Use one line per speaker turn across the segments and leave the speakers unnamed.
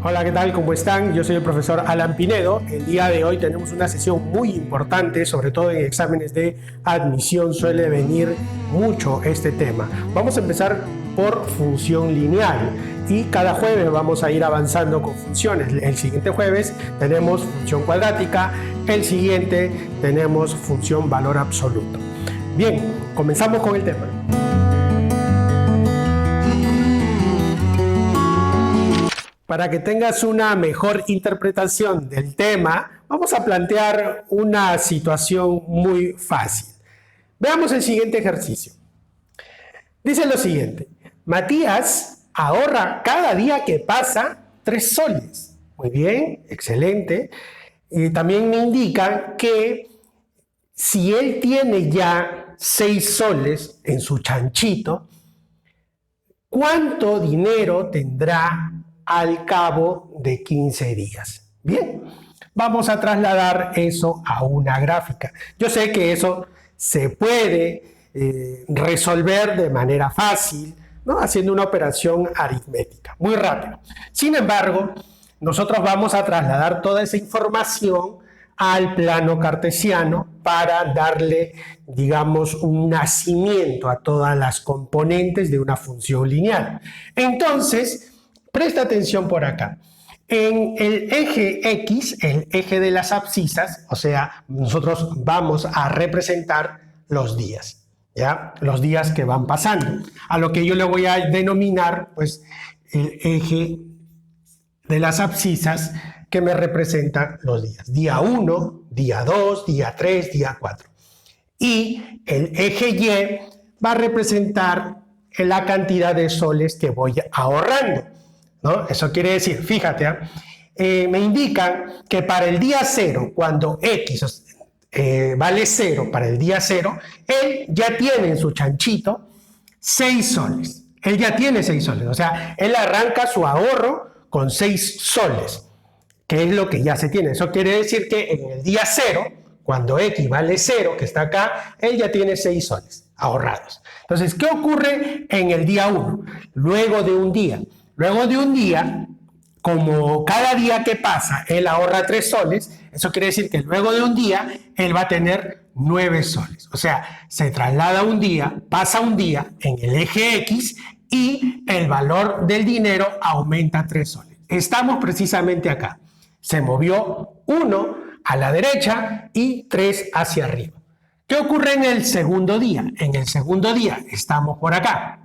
Hola, ¿qué tal? ¿Cómo están? Yo soy el profesor Alan Pinedo. El día de hoy tenemos una sesión muy importante, sobre todo en exámenes de admisión suele venir mucho este tema. Vamos a empezar por función lineal y cada jueves vamos a ir avanzando con funciones. El siguiente jueves tenemos función cuadrática, el siguiente tenemos función valor absoluto. Bien, comenzamos con el tema. Para que tengas una mejor interpretación del tema, vamos a plantear una situación muy fácil. Veamos el siguiente ejercicio. Dice lo siguiente: Matías ahorra cada día que pasa 3 soles. Muy bien, excelente. Y también me indican que si él tiene ya 6 soles en su chanchito, ¿cuánto dinero tendrá al cabo de 15 días? Bien, vamos a trasladar eso a una gráfica. Yo sé que eso se puede resolver de manera fácil, ¿no? Haciendo una operación aritmética, muy rápido. Sin embargo, nosotros vamos a trasladar toda esa información al plano cartesiano para darle, digamos, un nacimiento a todas las componentes de una función lineal. Entonces, presta atención por acá. En el eje X, el eje de las abscisas, o sea, nosotros vamos a representar los días, ¿ya? Los días que van pasando. A lo que yo le voy a denominar, pues, el eje de las abscisas que me representan los días. Día 1, día 2, día 3, día 4. Y el eje Y va a representar la cantidad de soles que voy ahorrando, ¿no? Eso quiere decir, fíjate, me indican que para el día 0, cuando X vale 0 para el día 0, él ya tiene en su chanchito 6 soles. Él ya tiene 6 soles, o sea, él arranca su ahorro con 6 soles, que es lo que ya se tiene. Eso quiere decir que en el día 0, cuando X vale 0, que está acá, él ya tiene 6 soles ahorrados. Entonces, ¿qué ocurre en el día 1? Luego de un día, como cada día que pasa él ahorra 3 soles, eso quiere decir que luego de un día él va a tener 9 soles. O sea, se traslada un día, pasa un día en el eje X y el valor del dinero aumenta 3 soles. Estamos precisamente acá. Se movió 1 a la derecha y 3 hacia arriba. ¿Qué ocurre en el segundo día? En el segundo día estamos por acá.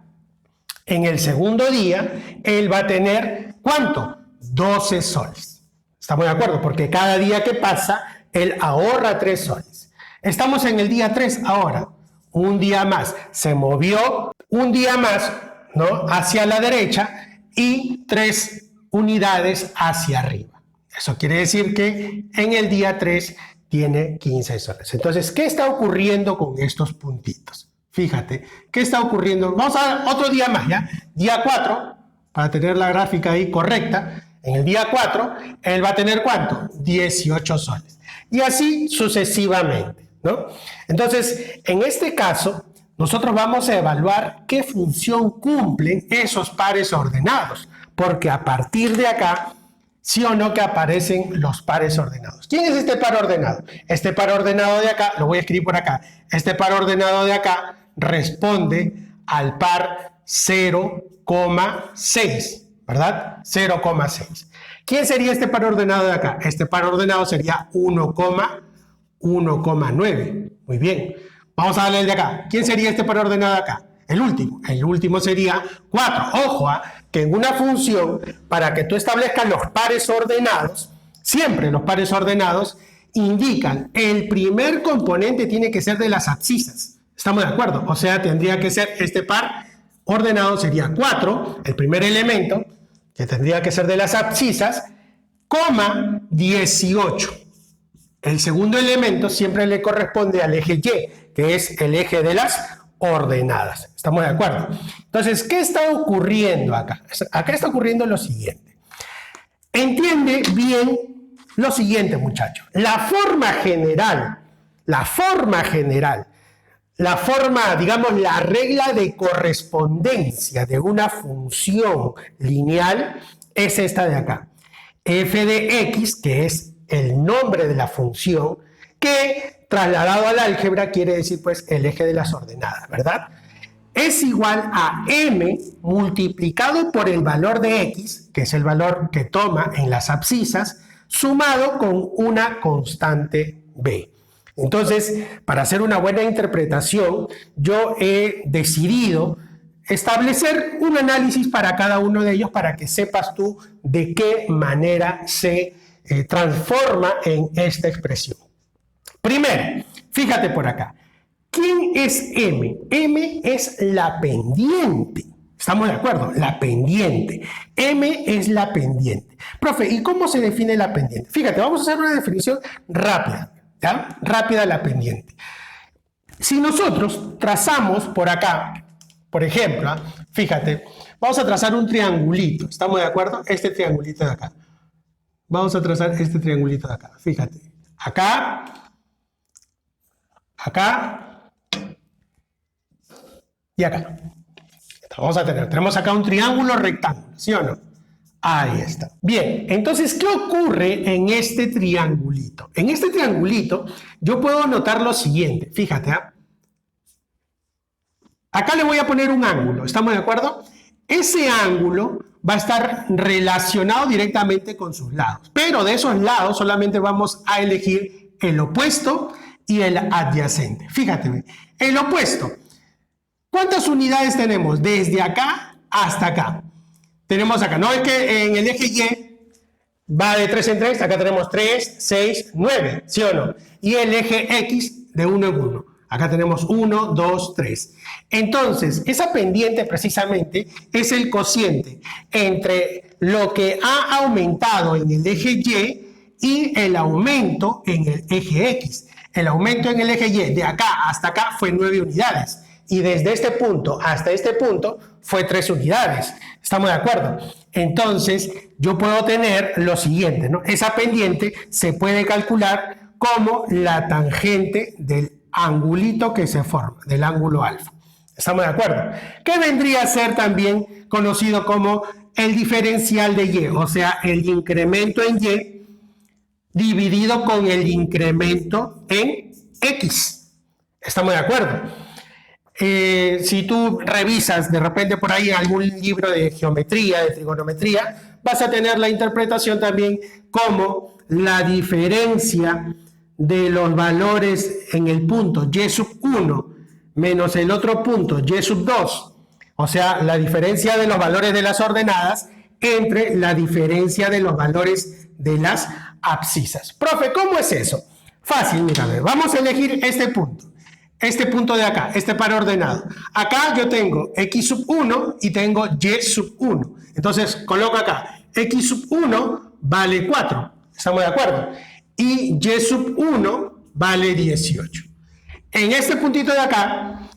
En el segundo día, él va a tener, ¿cuánto? 12 soles. ¿Estamos de acuerdo? Porque cada día que pasa, él ahorra 3 soles. Estamos en el día 3 ahora. Un día más. Se movió un día más, ¿no? Hacia la derecha y 3 unidades hacia arriba. Eso quiere decir que en el día 3 tiene 15 soles. Entonces, ¿qué está ocurriendo con estos puntitos? Fíjate, ¿qué está ocurriendo? Vamos a ver otro día más, ¿ya? Día 4, para tener la gráfica ahí correcta, en el día 4, él va a tener ¿cuánto? 18 soles. Y así sucesivamente, ¿no? Entonces, en este caso, nosotros vamos a evaluar qué función cumplen esos pares ordenados, porque a partir de acá, sí o no que aparecen los pares ordenados. ¿Quién es este par ordenado? Este par ordenado de acá, lo voy a escribir por acá, este par ordenado de acá responde al par 0,6, ¿verdad? 0,6. ¿Quién sería este par ordenado de acá? Este par ordenado sería 1,9. Muy bien. Vamos a darle el de acá. ¿Quién sería este par ordenado de acá? El último. El último sería 4. Ojo, que en una función, para que tú establezcas los pares ordenados, siempre los pares ordenados indican el primer componente tiene que ser de las abscisas. ¿Estamos de acuerdo? O sea, tendría que ser este par ordenado sería 4, el primer elemento, que tendría que ser de las abscisas, coma 18. El segundo elemento siempre le corresponde al eje Y, que es el eje de las ordenadas. ¿Estamos de acuerdo? Entonces, ¿qué está ocurriendo acá? Acá está ocurriendo lo siguiente. Entiende bien lo siguiente, muchachos. La forma general la forma, digamos, la regla de correspondencia de una función lineal es esta de acá. F de x, que es el nombre de la función, que trasladado al álgebra quiere decir pues el eje de las ordenadas, ¿verdad? Es igual a m multiplicado por el valor de x, que es el valor que toma en las abscisas, sumado con una constante b. Entonces, para hacer una buena interpretación, yo he decidido establecer un análisis para cada uno de ellos para que sepas tú de qué manera se transforma en esta expresión. Primero, fíjate por acá. ¿Quién es m? M es la pendiente. ¿Estamos de acuerdo? La pendiente. M es la pendiente. Profe, ¿y cómo se define la pendiente? Fíjate, vamos a hacer una definición rápida. ¿Ya? Rápida la pendiente. Si nosotros trazamos por acá, por ejemplo, fíjate, vamos a trazar un triangulito. ¿Estamos de acuerdo? Este triangulito de acá. Vamos a trazar este triangulito de acá. Fíjate. Acá. Acá. Y acá. Vamos a tenemos acá un triángulo rectángulo, ¿sí o no? Ahí está. Bien, entonces, ¿qué ocurre en este triangulito? En este triangulito yo puedo notar lo siguiente. Fíjate, ¿eh? Acá le voy a poner un ángulo, ¿estamos de acuerdo? Ese ángulo va a estar relacionado directamente con sus lados, pero de esos lados solamente vamos a elegir el opuesto y el adyacente. Fíjate, el opuesto. ¿Cuántas unidades tenemos? Desde acá hasta acá. Tenemos acá, no es que en el eje Y va de 3 en 3, acá tenemos 3, 6, 9, ¿sí o no? Y el eje X de 1 en 1. Acá tenemos 1, 2, 3. Entonces, esa pendiente precisamente es el cociente entre lo que ha aumentado en el eje Y el aumento en el eje X. El aumento en el eje Y de acá hasta acá fue 9 unidades. Y desde este punto hasta este punto fue 3 unidades. ¿Estamos de acuerdo? Entonces, yo puedo tener lo siguiente, ¿no? Esa pendiente se puede calcular como la tangente del angulito que se forma, del ángulo alfa. ¿Estamos de acuerdo? Que vendría a ser también conocido como el diferencial de Y, o sea, el incremento en Y dividido con el incremento en X. ¿Estamos de acuerdo? Si tú revisas de repente por ahí algún libro de geometría, de trigonometría, vas a tener la interpretación también como la diferencia de los valores en el punto y sub 1 menos el otro punto y sub 2, o sea, la diferencia de los valores de las ordenadas entre la diferencia de los valores de las abscisas. Profe, ¿cómo es eso? Fácil, mira, vamos a elegir este punto de acá, este par ordenado. Acá yo tengo x sub 1 y tengo y sub 1. Entonces, coloco acá, x sub 1 vale 4. ¿Estamos de acuerdo? Y y sub 1 vale 18. En este puntito de acá,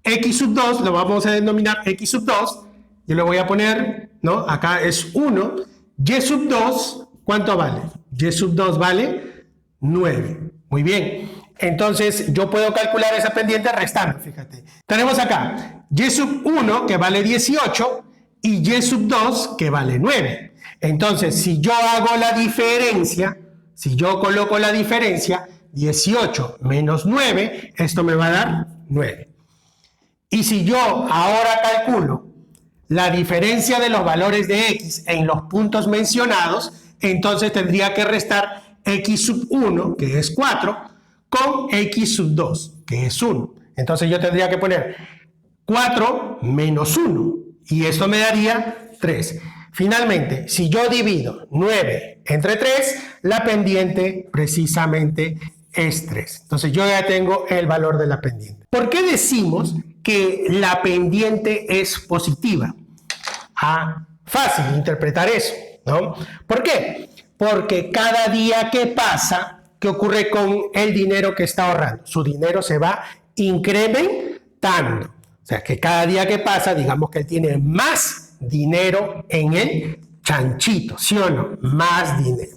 x sub 2, lo vamos a denominar x sub 2. Yo le voy a poner, ¿no? Acá es 1. Y sub 2, ¿cuánto vale? Y sub 2 vale 9. Muy bien. Entonces, yo puedo calcular esa pendiente restando, fíjate. Tenemos acá y sub 1, que vale 18, y y sub 2, que vale 9. Entonces, si yo hago la diferencia, si yo coloco la diferencia, 18 menos 9, esto me va a dar 9. Y si yo ahora calculo la diferencia de los valores de x en los puntos mencionados, entonces tendría que restar x sub 1, que es 4, con x sub 2, que es 1. Entonces yo tendría que poner 4 menos 1, y esto me daría 3. Finalmente, si yo divido 9 entre 3, la pendiente precisamente es 3. Entonces yo ya tengo el valor de la pendiente. ¿Por qué decimos que la pendiente es positiva? Fácil interpretar eso, ¿no? ¿Por qué? Porque cada día que pasa, ¿qué ocurre con el dinero que está ahorrando? Su dinero se va incrementando. O sea, que cada día que pasa, digamos que él tiene más dinero en el chanchito, ¿sí o no? Más dinero.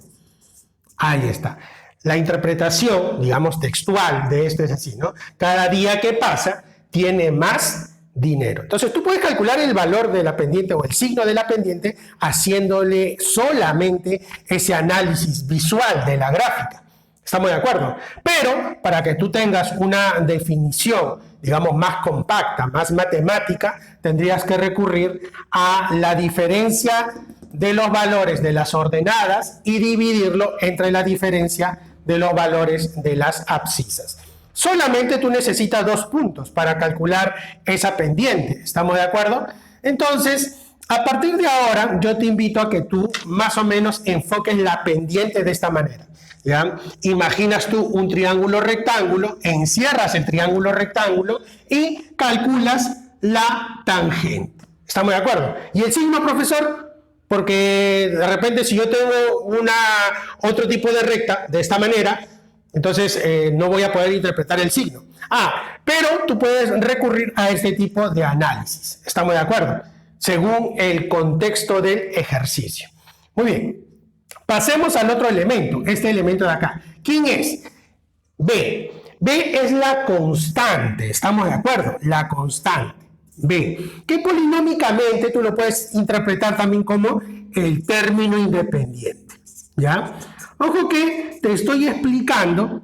Ahí está. La interpretación, digamos, textual de esto es así, ¿no? Cada día que pasa tiene más dinero. Entonces tú puedes calcular el valor de la pendiente o el signo de la pendiente haciéndole solamente ese análisis visual de la gráfica. ¿Estamos de acuerdo? Pero para que tú tengas una definición, digamos, más compacta, más matemática, tendrías que recurrir a la diferencia de los valores de las ordenadas y dividirlo entre la diferencia de los valores de las abscisas. Solamente tú necesitas 2 puntos para calcular esa pendiente. ¿Estamos de acuerdo? Entonces, a partir de ahora, yo te invito a que tú más o menos enfoques la pendiente de esta manera. ¿Ya? Imaginas tú un triángulo rectángulo, encierras el triángulo rectángulo y calculas la tangente. ¿Estamos de acuerdo? ¿Y el signo, profesor? Porque de repente si yo tengo otro tipo de recta de esta manera, entonces no voy a poder interpretar el signo. Pero tú puedes recurrir a este tipo de análisis. ¿Estamos de acuerdo? Según el contexto del ejercicio. Muy bien. Pasemos al otro elemento, este elemento de acá. ¿Quién es? B. B es la constante, ¿estamos de acuerdo? La constante, B. Que polinómicamente tú lo puedes interpretar también como el término independiente, ¿ya? Ojo que te estoy explicando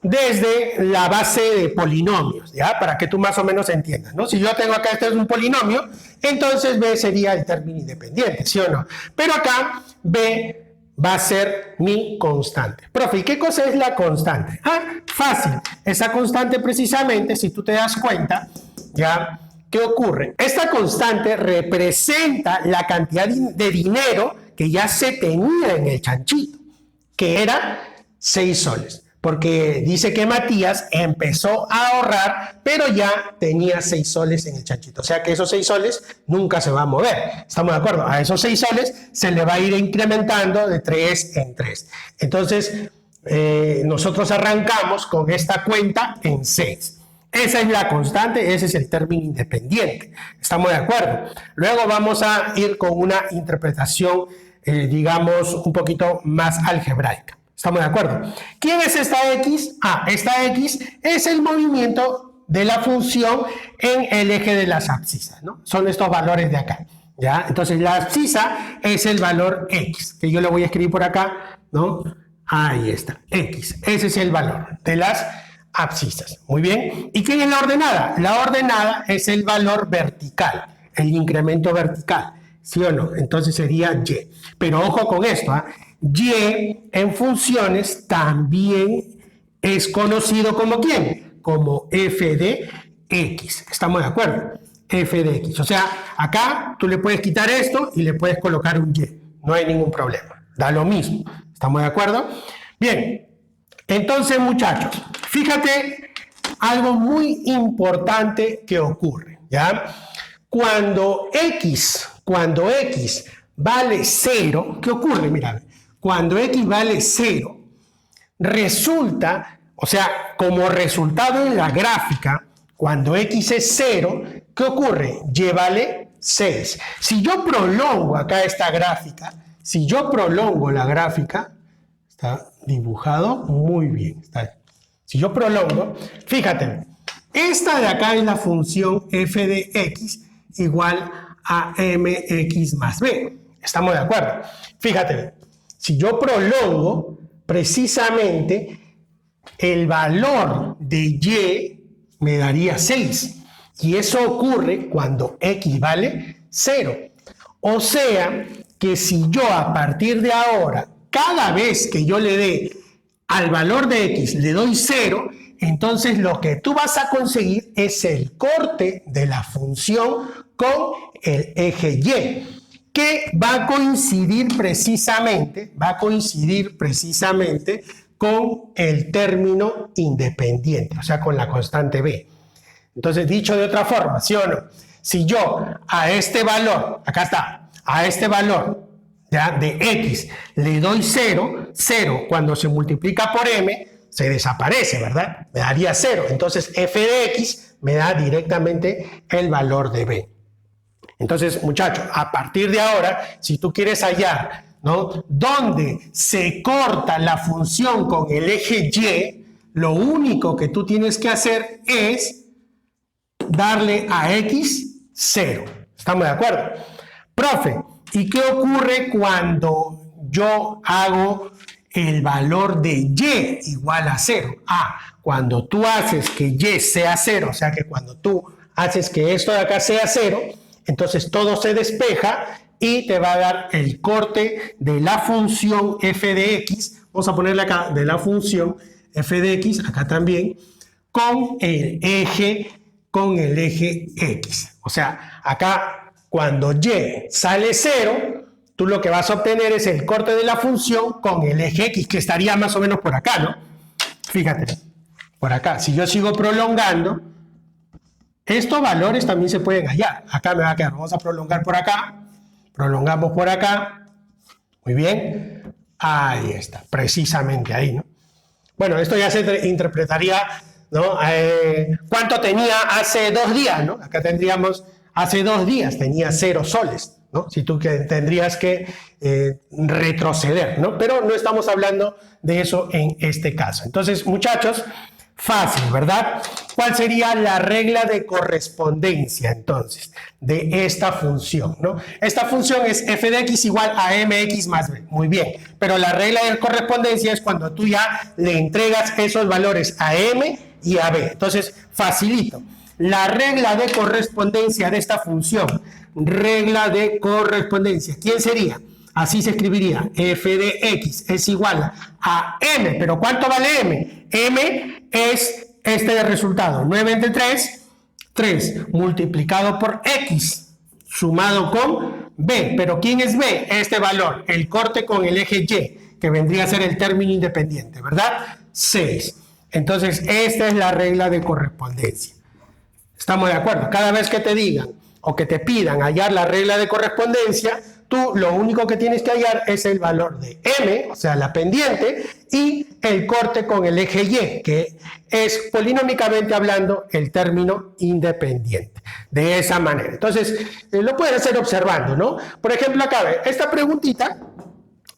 desde la base de polinomios, ¿ya? Para que tú más o menos entiendas, ¿no? Si yo tengo acá, este es un polinomio, entonces B sería el término independiente, ¿sí o no? Pero acá B va a ser mi constante. Profe, ¿y qué cosa es la constante? Fácil. Esa constante precisamente, si tú te das cuenta, ¿ya? ¿Qué ocurre? Esta constante representa la cantidad de dinero que ya se tenía en el chanchito, que era 6 soles. Porque dice que Matías empezó a ahorrar, pero ya tenía 6 soles en el chanchito. O sea que esos 6 soles nunca se van a mover. ¿Estamos de acuerdo? A esos 6 soles se le va a ir incrementando de 3 en 3. Entonces, nosotros arrancamos con esta cuenta en 6. Esa es la constante, ese es el término independiente. ¿Estamos de acuerdo? Luego vamos a ir con una interpretación, digamos, un poquito más algebraica. ¿Estamos de acuerdo? ¿Quién es esta X? Esta X es el movimiento de la función en el eje de las abscisas, ¿no? Son estos valores de acá, ¿ya? Entonces la abscisa es el valor X, que yo lo voy a escribir por acá, ¿no? Ahí está, X. Ese es el valor de las abscisas. Muy bien. ¿Y quién es la ordenada? La ordenada es el valor vertical, el incremento vertical, ¿sí o no? Entonces sería Y. Pero ojo con esto, Y en funciones también es conocido como ¿quién? Como f de x. ¿Estamos de acuerdo? F de x. O sea, acá tú le puedes quitar esto y le puedes colocar un y. No hay ningún problema. Da lo mismo. ¿Estamos de acuerdo? Bien. Entonces, muchachos, fíjate algo muy importante que ocurre, ¿ya? Cuando x vale 0, ¿qué ocurre? Mira, cuando x vale 0, resulta, o sea, como resultado en la gráfica, cuando x es 0, ¿qué ocurre? Y vale 6. Si yo prolongo acá esta gráfica, si yo prolongo la gráfica, está dibujado muy bien. Si yo prolongo, fíjate, esta de acá es la función f de x igual a mx más b. ¿Estamos de acuerdo? Fíjate, si yo prolongo, precisamente el valor de y me daría 6. Y eso ocurre cuando x vale 0. O sea que si yo a partir de ahora, cada vez que yo le dé al valor de x le doy 0, entonces lo que tú vas a conseguir es el corte de la función con el eje y, que va a coincidir precisamente con el término independiente, o sea, con la constante b. Entonces, dicho de otra forma, ¿sí o no? Si yo a este valor, acá está, a este valor, ¿ya?, de x le doy 0, 0 cuando se multiplica por m se desaparece, ¿verdad? Me daría 0. Entonces f de x me da directamente el valor de b. Entonces, muchachos, a partir de ahora, si tú quieres hallar ¿no? Donde se corta la función con el eje Y, lo único que tú tienes que hacer es darle a X 0. ¿Estamos de acuerdo? Profe, ¿y qué ocurre cuando yo hago el valor de Y igual a 0? Cuando tú haces que Y sea 0, o sea que cuando tú haces que esto de acá sea 0, entonces todo se despeja y te va a dar el corte de la función f de x. Vamos a ponerle acá de la función f de x, acá también, con el eje x. O sea, acá cuando y sale 0, tú lo que vas a obtener es el corte de la función con el eje x, que estaría más o menos por acá, ¿no? Fíjate, por acá. Si yo sigo prolongando, estos valores también se pueden hallar. Acá me va a quedar, vamos a prolongar por acá. Prolongamos por acá. Muy bien. Ahí está, precisamente ahí, ¿no? Bueno, esto ya se interpretaría, ¿no? ¿Cuánto tenía hace 2 días, ¿no? Acá tendríamos, hace 2 días tenía 0 soles, ¿no? Si tú tendrías que retroceder, ¿no? Pero no estamos hablando de eso en este caso. Entonces, muchachos, fácil, ¿verdad? ¿Cuál sería la regla de correspondencia, entonces, de esta función, ¿no? Esta función es f de x igual a mx más b. Muy bien, pero la regla de correspondencia es cuando tú ya le entregas esos valores a m y a b. Entonces, facilito. La regla de correspondencia de esta función, regla de correspondencia, ¿quién sería? Así se escribiría, f de x es igual a m, pero ¿cuánto vale m? M es este resultado, 9 entre 3, 3, multiplicado por x, sumado con b, pero ¿quién es b? Este valor, el corte con el eje y, que vendría a ser el término independiente, ¿verdad? 6. Entonces, esta es la regla de correspondencia. ¿Estamos de acuerdo? Cada vez que te digan o que te pidan hallar la regla de correspondencia, tú lo único que tienes que hallar es el valor de m, o sea, la pendiente, y el corte con el eje y, que es polinómicamente hablando el término independiente. De esa manera. Entonces, lo puedes hacer observando, ¿no? Por ejemplo, acá, esta preguntita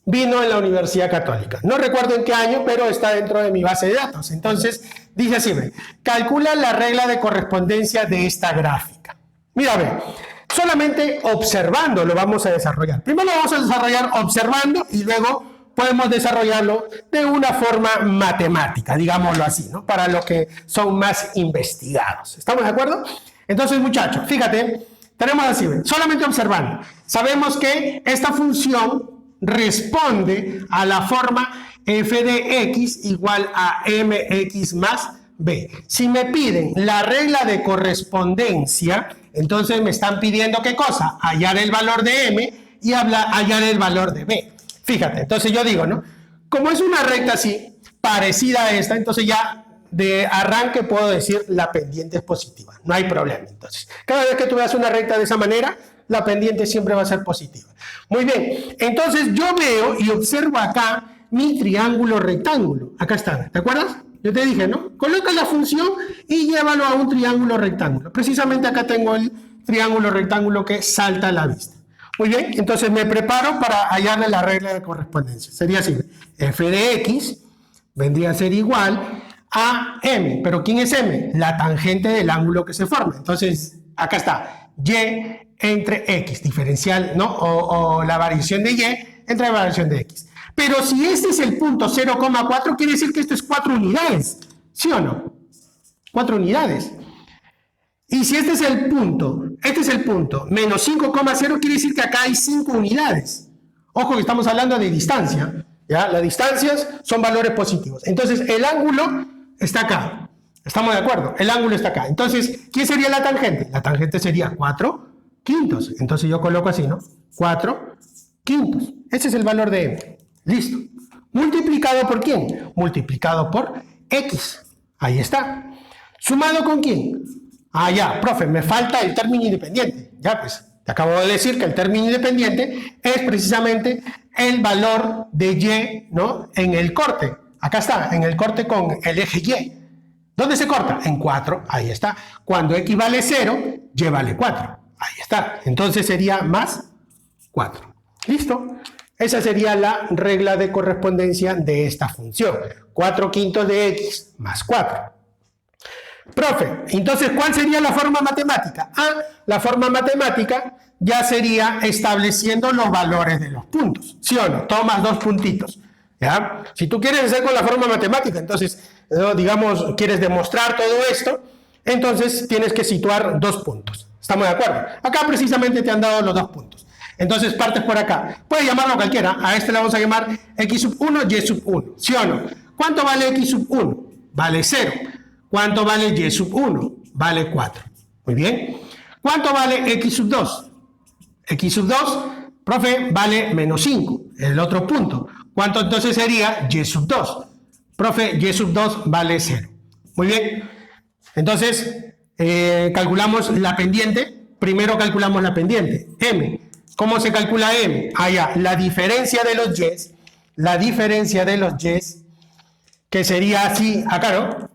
vino en la Universidad Católica. No recuerdo en qué año, pero está dentro de mi base de datos. Entonces, dice así, calcula la regla de correspondencia de esta gráfica. Mira, ve, solamente observando lo vamos a desarrollar. Primero lo vamos a desarrollar observando y luego podemos desarrollarlo de una forma matemática, digámoslo así, ¿no? Para los que son más investigados. ¿Estamos de acuerdo? Entonces, muchachos, fíjate, tenemos así, solamente observando. Sabemos que esta función responde a la forma f de x igual a mx más b. Si me piden la regla de correspondencia, entonces me están pidiendo ¿qué cosa? Hallar el valor de m y hallar el valor de b. Fíjate, entonces yo digo, ¿no? Como es una recta así, parecida a esta, entonces ya de arranque puedo decir la pendiente es positiva. No hay problema, entonces. Cada vez que tú veas una recta de esa manera, la pendiente siempre va a ser positiva. Muy bien, entonces yo veo y observo acá mi triángulo rectángulo. Acá está, ¿te acuerdas? Yo te dije, ¿no? Coloca la función y llévalo a un triángulo rectángulo. Precisamente acá tengo el triángulo rectángulo que salta a la vista. Muy bien, entonces me preparo para hallarle la regla de correspondencia. Sería así, f de x vendría a ser igual a m. ¿Pero quién es m? La tangente del ángulo que se forma. Entonces, acá está, y entre x, diferencial, ¿no? O la variación de y entre la variación de x. Pero si este es el punto 0,4, quiere decir que esto es 4 unidades, ¿sí o no? 4 unidades. Y si este es el punto, menos 5,0, quiere decir que acá hay 5 unidades. Ojo que estamos hablando de distancia, ¿ya? Las distancias son valores positivos. Entonces, el ángulo está acá. ¿Estamos de acuerdo? El ángulo está acá. Entonces, ¿quién sería la tangente? La tangente sería 4 quintos. Entonces yo coloco así, ¿no? 4 quintos. Ese es el valor de m. Listo. ¿Multiplicado por quién? Multiplicado por x. Ahí está. ¿Sumado con quién? Ya, profe, me falta el término independiente. Ya, pues, te acabo de decir que el término independiente es precisamente el valor de y, ¿no? En el corte. Acá está, en el corte con el eje y. ¿Dónde se corta? En 4. Ahí está. Cuando x vale 0, y vale 4. Ahí está. Entonces sería más 4. ¿Listo? Esa sería la regla de correspondencia de esta función. 4/5 de x más 4. Profe, entonces, ¿cuál sería la forma matemática? La forma matemática ya sería estableciendo los valores de los puntos. ¿Sí o no? Tomas 2 puntitos. ¿Ya? Si tú quieres hacer con la forma matemática, entonces, digamos, quieres demostrar todo esto, entonces tienes que situar 2 puntos. ¿Estamos de acuerdo? Acá precisamente te han dado los 2 puntos. Entonces partes por acá. Puedes llamarlo cualquiera. A este le vamos a llamar x sub 1, y sub 1. ¿Sí o no? ¿Cuánto vale x sub 1? Vale 0. ¿Cuánto vale y sub 1? Vale 4. Muy bien. ¿Cuánto vale x sub 2? X sub 2, profe, vale menos 5. El otro punto. ¿Cuánto entonces sería y sub 2? Profe, y sub 2 vale 0. Muy bien. Entonces, calculamos la pendiente. Primero calculamos la pendiente. M. ¿Cómo se calcula M? Allá, la diferencia de los y. La diferencia de los y, que sería así, acá, ¿no?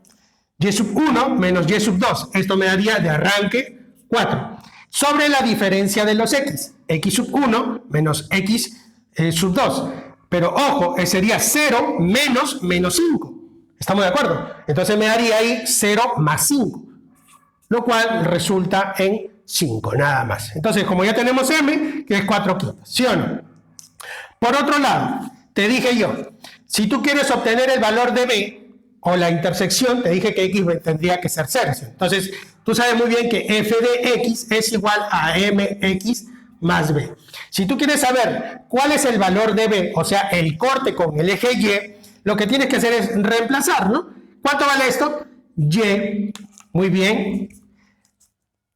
Y sub 1 menos y sub 2. Esto me daría de arranque 4. Sobre la diferencia de los x. X sub 1 menos x sub 2. Pero ojo, sería 0 menos menos 5. ¿Estamos de acuerdo? Entonces me daría ahí 0 más 5. Lo cual resulta en 5, nada más. Entonces, como ya tenemos m, que es 4/5. ¿Sí o no? Por otro lado, te dije yo, si tú quieres obtener el valor de b, o la intersección, te dije que x tendría que ser 0. Entonces, tú sabes muy bien que f de x es igual a mx más b. Si tú quieres saber cuál es el valor de b, o sea, el corte con el eje y, lo que tienes que hacer es reemplazar, ¿no? ¿Cuánto vale esto? Y, muy bien.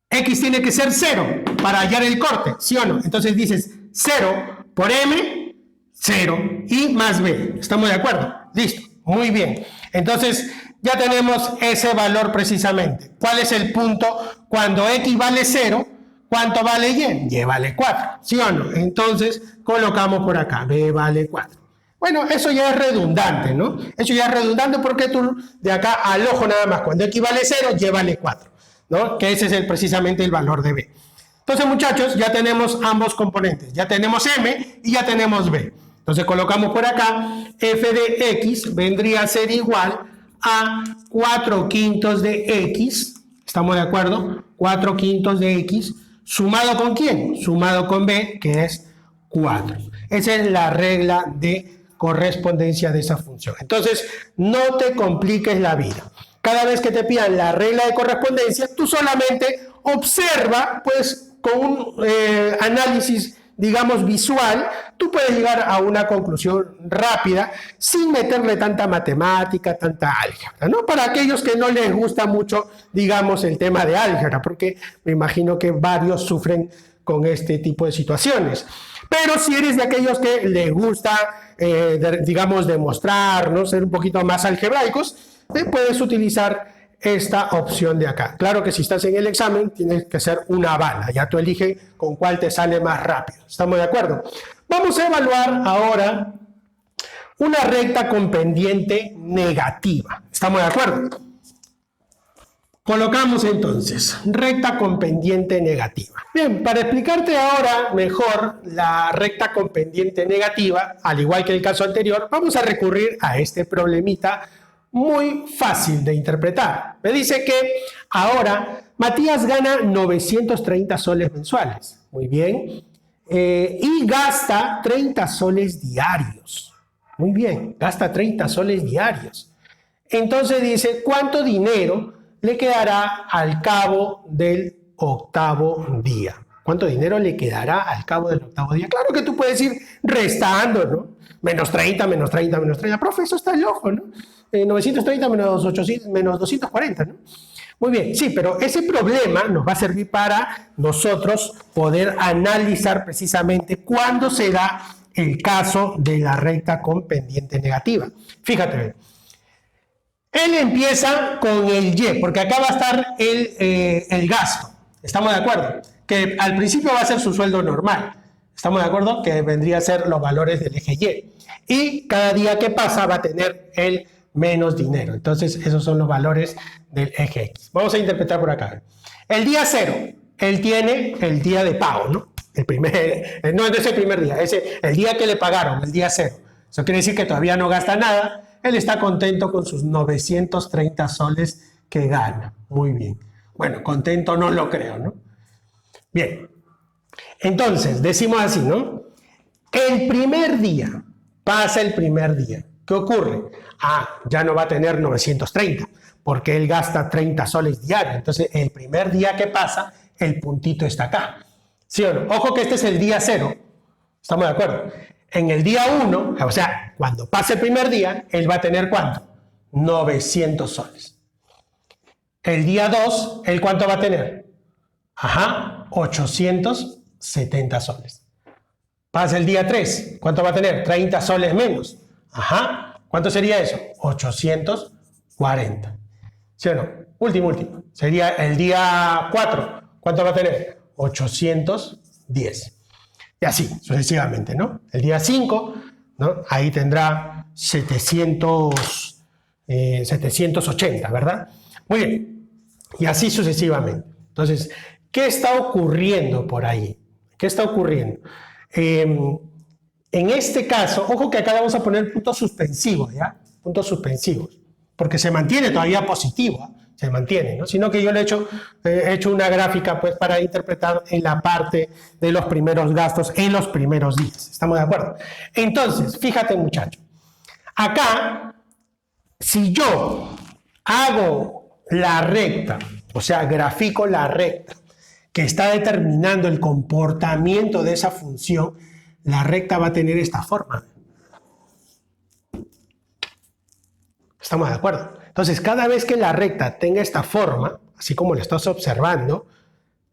X tiene que ser 0 para hallar el corte, ¿sí o no? Entonces dices 0 por m, 0 y más b. ¿Estamos de acuerdo? Listo, muy bien. Entonces ya tenemos ese valor precisamente. ¿Cuál es el punto cuando x vale 0? ¿Cuánto vale y? Y vale 4, ¿sí o no? Entonces colocamos por acá, b vale 4. Bueno, eso ya es redundante, ¿no? Eso ya es redundante porque tú de acá al ojo nada más, cuando x vale 0, y vale 4, ¿no? Que ese es precisamente el valor de b. Entonces, muchachos, ya tenemos ambos componentes. Ya tenemos m y ya tenemos b. Entonces colocamos por acá, f de x vendría a ser igual a 4/5 de x, ¿estamos de acuerdo? 4/5 de x, ¿sumado con quién? Sumado con b, que es 4. Esa es la regla de correspondencia de esa función. Entonces, no te compliques la vida. Cada vez que te pidan la regla de correspondencia, tú solamente observa, pues, con un análisis, digamos, visual, tú puedes llegar a una conclusión rápida sin meterle tanta matemática, tanta álgebra, ¿no? Para aquellos que no les gusta mucho, digamos, el tema de álgebra, porque me imagino que varios sufren con este tipo de situaciones. Pero si eres de aquellos que les gusta, digamos, demostrar, ¿no? Ser un poquito más algebraicos, puedes utilizar esta opción de acá. Claro que si estás en el examen tienes que hacer una bala, ya tú eliges con cuál te sale más rápido. ¿Estamos de acuerdo? Vamos a evaluar ahora una recta con pendiente negativa. ¿Estamos de acuerdo? Colocamos entonces recta con pendiente negativa. Bien, para explicarte ahora mejor la recta con pendiente negativa, al igual que el caso anterior, vamos a recurrir a este problemita muy fácil de interpretar. Me dice que ahora Matías gana 930 soles mensuales. Muy bien. Y gasta 30 soles diarios. Muy bien, gasta 30 soles diarios. Entonces dice, ¿cuánto dinero le quedará al cabo del octavo día? ¿Cuánto dinero le quedará al cabo del octavo día? Claro que tú puedes ir restando, ¿no? Menos 30, menos 30, menos 30. Profe, eso está el ojo, ¿no? 930 menos 800, menos 240, ¿no? Muy bien, sí, pero ese problema nos va a servir para nosotros poder analizar precisamente cuándo se da el caso de la recta con pendiente negativa. Fíjate, él empieza con el y, porque acá va a estar el gasto. ¿Estamos de acuerdo? Que al principio va a ser su sueldo normal. ¿Estamos de acuerdo? Que vendría a ser los valores del eje Y. Y cada día que pasa va a tener el menos dinero. Entonces, esos son los valores del eje X. Vamos a interpretar por acá. El día 0, él tiene el día de pago, ¿no? no es el primer día, es el día que le pagaron, el día 0. Eso quiere decir que todavía no gasta nada. Él está contento con sus 930 soles que gana. Muy bien. Bueno, contento no lo creo, ¿no? Bien. Entonces, decimos así, ¿no? El primer día, pasa el primer día. ¿Qué ocurre? Ya no va a tener 930, porque él gasta 30 soles diarios. Entonces, el primer día que pasa, el puntito está acá. ¿Sí o no? Ojo que este es el día 0. ¿Estamos de acuerdo? En el día 1, o sea, cuando pase el primer día, él va a tener ¿cuánto? 900 soles. El día 2, ¿él cuánto va a tener? 870 soles. Pasa el día 3, ¿cuánto va a tener? 30 soles menos. ¿Cuánto sería eso? 840. ¿Sí o no? Último. Sería el día 4, ¿cuánto va a tener? 810. Y así, sucesivamente, ¿no? El día 5, ¿no? Ahí tendrá 780, ¿verdad? Muy bien. Y así sucesivamente. Entonces, ¿qué está ocurriendo por ahí? ¿Qué está ocurriendo? En este caso, ojo que acá vamos a poner puntos suspensivos, ¿ya? Puntos suspensivos. Porque se mantiene todavía positivo, ¿eh? Se mantiene, ¿no? Sino que yo le he hecho una gráfica pues para interpretar en la parte de los primeros gastos en los primeros días. ¿Estamos de acuerdo? Entonces, fíjate muchacho, acá, si yo hago la recta, o sea, grafico la recta que está determinando el comportamiento de esa función, la recta va a tener esta forma. ¿Estamos de acuerdo? Entonces, cada vez que la recta tenga esta forma, así como lo estás observando,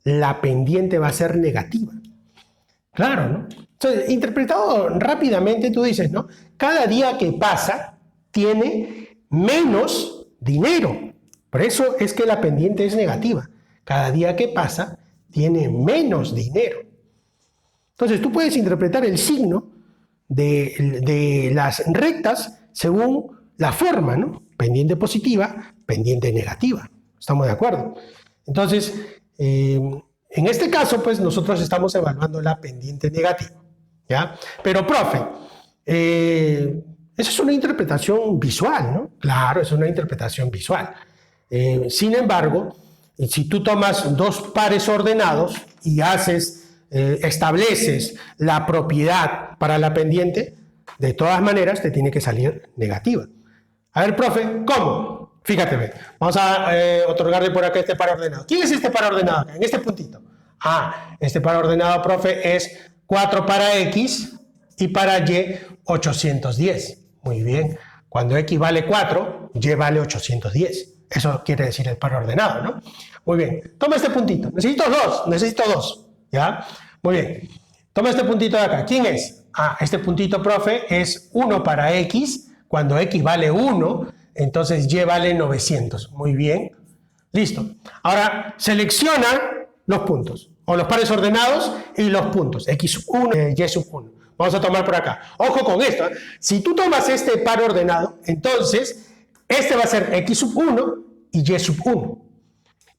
la pendiente va a ser negativa. Claro, ¿no? Entonces, interpretado rápidamente, tú dices, ¿no? Cada día que pasa tiene menos dinero. Por eso es que la pendiente es negativa. Cada día que pasa tiene menos dinero. Entonces, tú puedes interpretar el signo de las rectas según la forma, ¿no? Pendiente positiva, pendiente negativa. ¿Estamos de acuerdo? Entonces, en este caso, pues nosotros estamos evaluando la pendiente negativa, ¿ya? Pero, profe, esa es una interpretación visual, ¿no? Claro, es una interpretación visual. Sin embargo, si tú tomas dos pares ordenados y estableces la propiedad para la pendiente, de todas maneras te tiene que salir negativa. A ver, profe, ¿cómo? Fíjate, ve. Vamos a otorgarle por acá este par ordenado. ¿Quién es este par ordenado acá? En este puntito. Este par ordenado, profe, es 4 para X y para Y 810. Muy bien. Cuando X vale 4, Y vale 810. Eso quiere decir el par ordenado, ¿no? Muy bien. Toma este puntito. Necesito dos. ¿Ya? Muy bien. Toma este puntito de acá. ¿Quién es? Este puntito, profe, es 1 para X. Cuando X vale 1, entonces Y vale 900. Muy bien. Listo. Ahora, selecciona los puntos, o los pares ordenados y los puntos. X1, Y1. Vamos a tomar por acá. Ojo con esto. Si tú tomas este par ordenado, entonces, este va a ser X1 y Y1.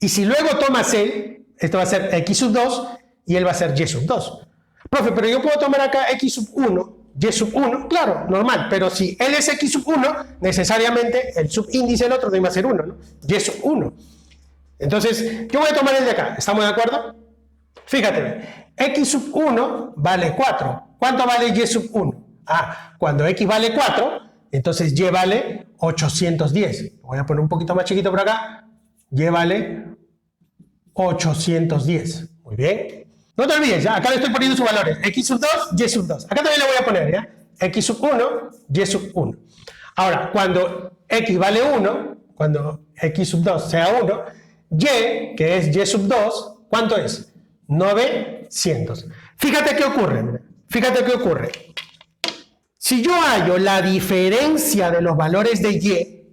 Y si luego tomas este va a ser X2 y él va a ser Y2. Profe, pero yo puedo tomar acá X1, Y1, claro, normal, pero si él es X1, necesariamente el subíndice del otro debe ser 1, ¿no? Y1. Entonces, yo voy a tomar el de acá, ¿estamos de acuerdo? Fíjate, X1 vale 4. ¿Cuánto vale Y1? Cuando X vale 4, entonces Y vale 810. Voy a poner un poquito más chiquito por acá. Y vale 810. Muy bien. No te olvides, ¿ya? Acá le estoy poniendo sus valores. X2, Y2. Acá también le voy a poner, ¿ya? X1, Y1. Ahora, cuando X vale 1, cuando X2 sea 1, Y, que es Y2, ¿cuánto es? 900. Fíjate qué ocurre, mira. Fíjate qué ocurre. Si yo hallo la diferencia de los valores de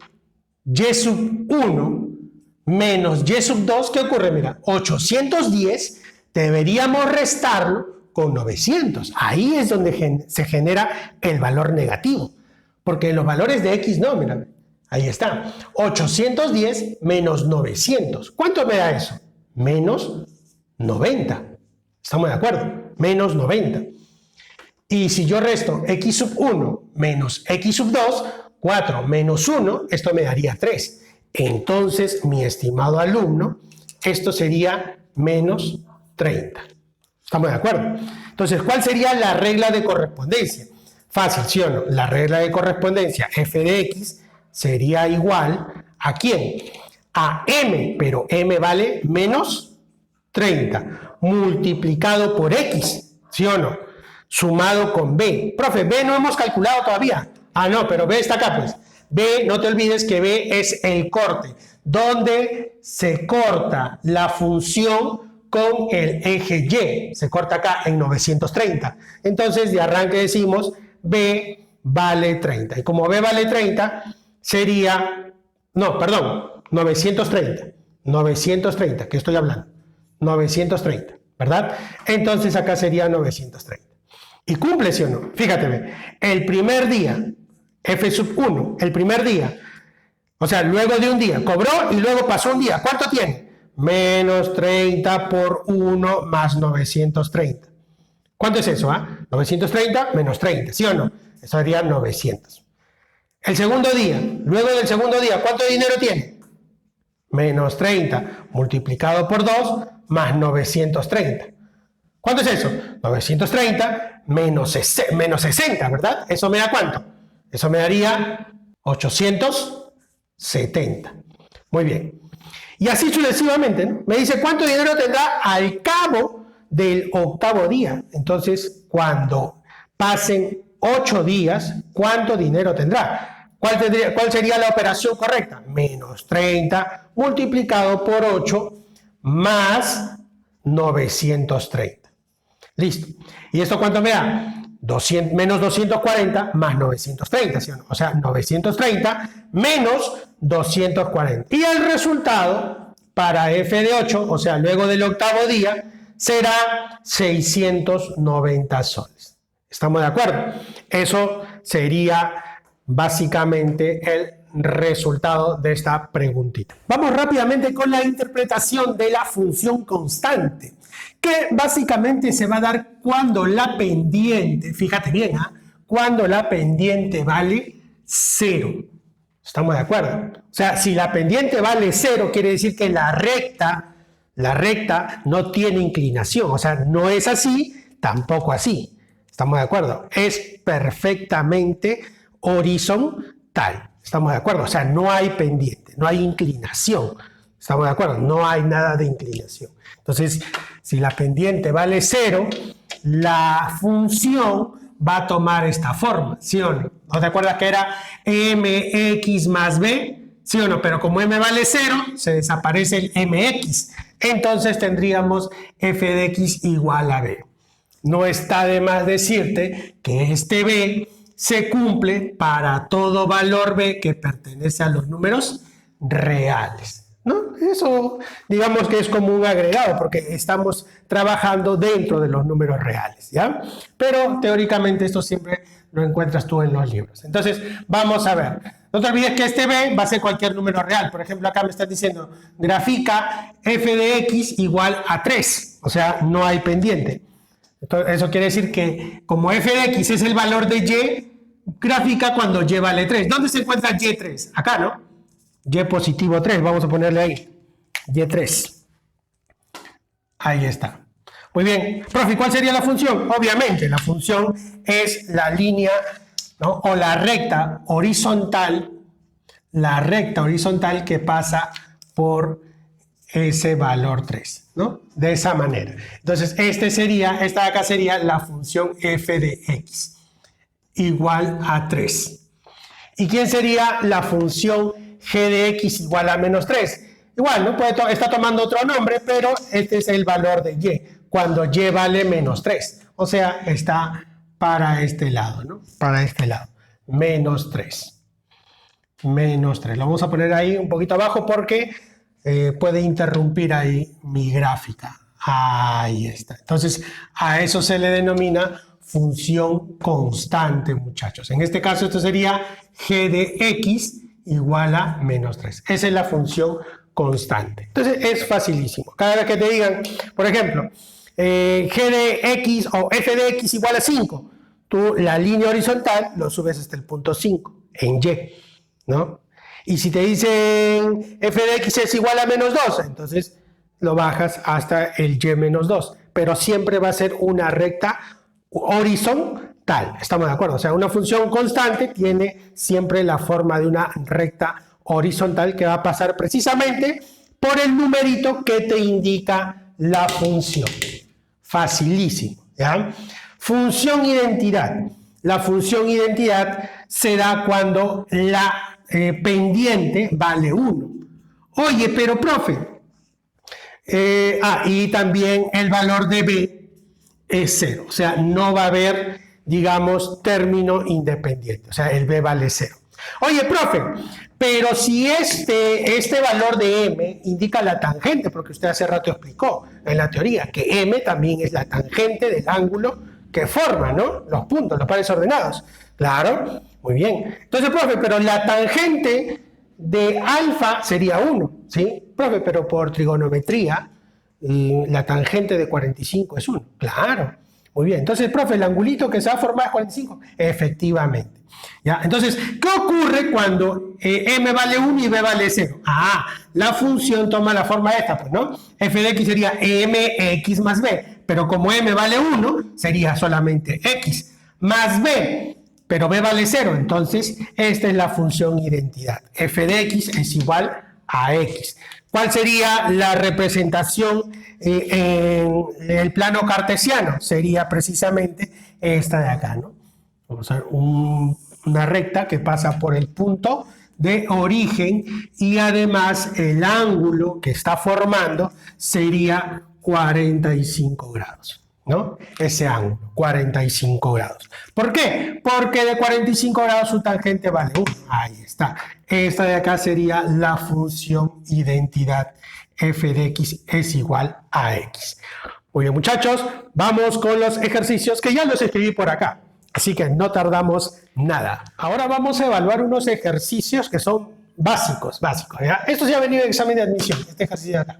Y1 menos Y2, ¿qué ocurre? Mira, 810 deberíamos restarlo con 900. Ahí es donde se genera el valor negativo. Porque los valores de X no, mira, ahí está. 810 menos 900. ¿Cuánto me da eso? Menos 90. ¿Estamos de acuerdo? menos 90. Y si yo resto x sub 1 menos x sub 2, 4 menos 1, esto me daría 3. Entonces, mi estimado alumno, esto sería menos 30. ¿Estamos de acuerdo? Entonces, ¿cuál sería la regla de correspondencia? Fácil, ¿sí o no? La regla de correspondencia f de x sería igual ¿a quién? A m, pero m vale menos 30, multiplicado por x, ¿sí o no? Sumado con b. Profe, b no hemos calculado todavía. Ah, no, pero b está acá, pues. B, no te olvides que b es el corte, donde se corta la función con el eje y. Se corta acá en 930. Entonces, de arranque decimos b vale 30. Y como b vale 30, sería... No, perdón, 930. 930, ¿qué estoy hablando? 930, ¿verdad? Entonces, acá sería 930. ¿Y cumple, sí o no? Fíjate, ve, el primer día, f sub 1, el primer día, o sea, luego de un día, cobró y luego pasó un día. ¿Cuánto tiene? Menos 30 por 1 más 930. ¿Cuánto es eso? 930 menos 30, ¿sí o no? Eso sería 900. El segundo día, luego del segundo día, ¿cuánto dinero tiene? Menos 30 multiplicado por 2 más 930. ¿Cuánto es eso? 930 menos 60, ¿verdad? ¿Eso me da cuánto? Eso me daría 870. Muy bien. Y así sucesivamente, ¿no? Me dice cuánto dinero tendrá al cabo del octavo día. Entonces, cuando pasen 8 días, ¿cuánto dinero tendrá? ¿Cuál sería la operación correcta? Menos 30 multiplicado por 8 más 930. Listo. ¿Y esto cuánto me da? Menos 240 más 930, ¿sí o no? O sea, 930 menos 240. Y el resultado para f de 8, o sea, luego del octavo día, será 690 soles. ¿Estamos de acuerdo? Eso sería básicamente el resultado de esta preguntita. Vamos rápidamente con la interpretación de la función constante, que básicamente se va a dar cuando la pendiente, fíjate bien, cuando la pendiente vale 0. ¿Estamos de acuerdo? O sea, si la pendiente vale 0, quiere decir que la recta no tiene inclinación. O sea, no es así, tampoco así. ¿Estamos de acuerdo? Es perfectamente horizontal. ¿Estamos de acuerdo? O sea, no hay pendiente, no hay inclinación. ¿Estamos de acuerdo? No hay nada de inclinación. Entonces, si la pendiente vale 0, la función va a tomar esta forma, ¿sí o no? ¿No te acuerdas que era mx más b? ¿Sí o no? Pero como m vale 0, se desaparece el mx. Entonces tendríamos f de x igual a b. No está de más decirte que este b se cumple para todo valor b que pertenece a los números reales, ¿no? Eso digamos que es como un agregado porque estamos trabajando dentro de los números reales, ¿ya? Pero teóricamente esto siempre lo encuentras tú en los libros. Entonces, vamos a ver. No te olvides que este b va a ser cualquier número real. Por ejemplo, acá me estás diciendo, grafica f de x igual a 3. O sea, no hay pendiente. Entonces, eso quiere decir que como f de x es el valor de y, gráfica cuando y vale 3. ¿Dónde se encuentra y3? Acá, ¿no? Y positivo 3, vamos a ponerle ahí. Y3. Ahí está. Muy bien. Profe, ¿cuál sería la función? Obviamente, la función es la línea, ¿no? O la recta horizontal que pasa por ese valor 3, ¿no? De esa manera. Entonces, esta de acá sería la función f de x igual a 3. ¿Y quién sería la función g de x igual a menos 3? Igual, ¿no? Está tomando otro nombre, pero este es el valor de y, cuando y vale menos 3. O sea, está para este lado, ¿no? Para este lado. Menos 3. Menos 3. Lo vamos a poner ahí un poquito abajo porque puede interrumpir ahí mi gráfica. Ahí está. Entonces, a eso se le denomina función constante, muchachos. En este caso, esto sería g de x igual a menos 3. Esa es la función constante. Entonces, es facilísimo. Cada vez que te digan, por ejemplo, g de x o f de x igual a 5, tú la línea horizontal lo subes hasta el punto 5 en y, ¿no? Y si te dicen f de x es igual a menos 2, entonces lo bajas hasta el y menos 2, pero siempre va a ser una recta horizontal, ¿estamos de acuerdo? O sea, una función constante tiene siempre la forma de una recta horizontal que va a pasar precisamente por el numerito que te indica la función. Facilísimo, ¿ya? Función identidad. La función identidad se da cuando la pendiente vale 1. Oye, pero profe, y también el valor de b es 0, o sea, no va a haber, digamos, término independiente, o sea, el b vale 0. Oye, profe, pero si este valor de m indica la tangente, porque usted hace rato explicó en la teoría que m también es la tangente del ángulo que forma, ¿no? Los puntos, los pares ordenados. Claro, muy bien. Entonces, profe, pero la tangente de alfa sería 1, ¿sí? Profe, pero por trigonometría, la tangente de 45 es 1. Claro, muy bien. Entonces, profe, el angulito que se va a formar es 45. Efectivamente. ¿Ya? Entonces, ¿qué ocurre cuando m vale 1 y b vale 0? La función toma la forma esta, pues, ¿no? f de x sería mx más b, pero como m vale 1, sería solamente x más b, pero b vale 0, entonces esta es la función identidad. F de x es igual a x. ¿Cuál sería la representación en el plano cartesiano? Sería precisamente esta de acá, ¿no? Vamos a ver una recta que pasa por el punto de origen y además el ángulo que está formando sería 45 grados, ¿no? Ese ángulo, 45 grados. ¿Por qué? Porque de 45 grados su tangente vale 1. Ahí está. Esta de acá sería la función identidad. F de x es igual a x. Muy bien, muchachos, vamos con los ejercicios que ya los escribí por acá. Así que no tardamos nada. Ahora vamos a evaluar unos ejercicios que son básicos, ¿ya? Estos ya han venido en examen de admisión, este ejercicio de acá,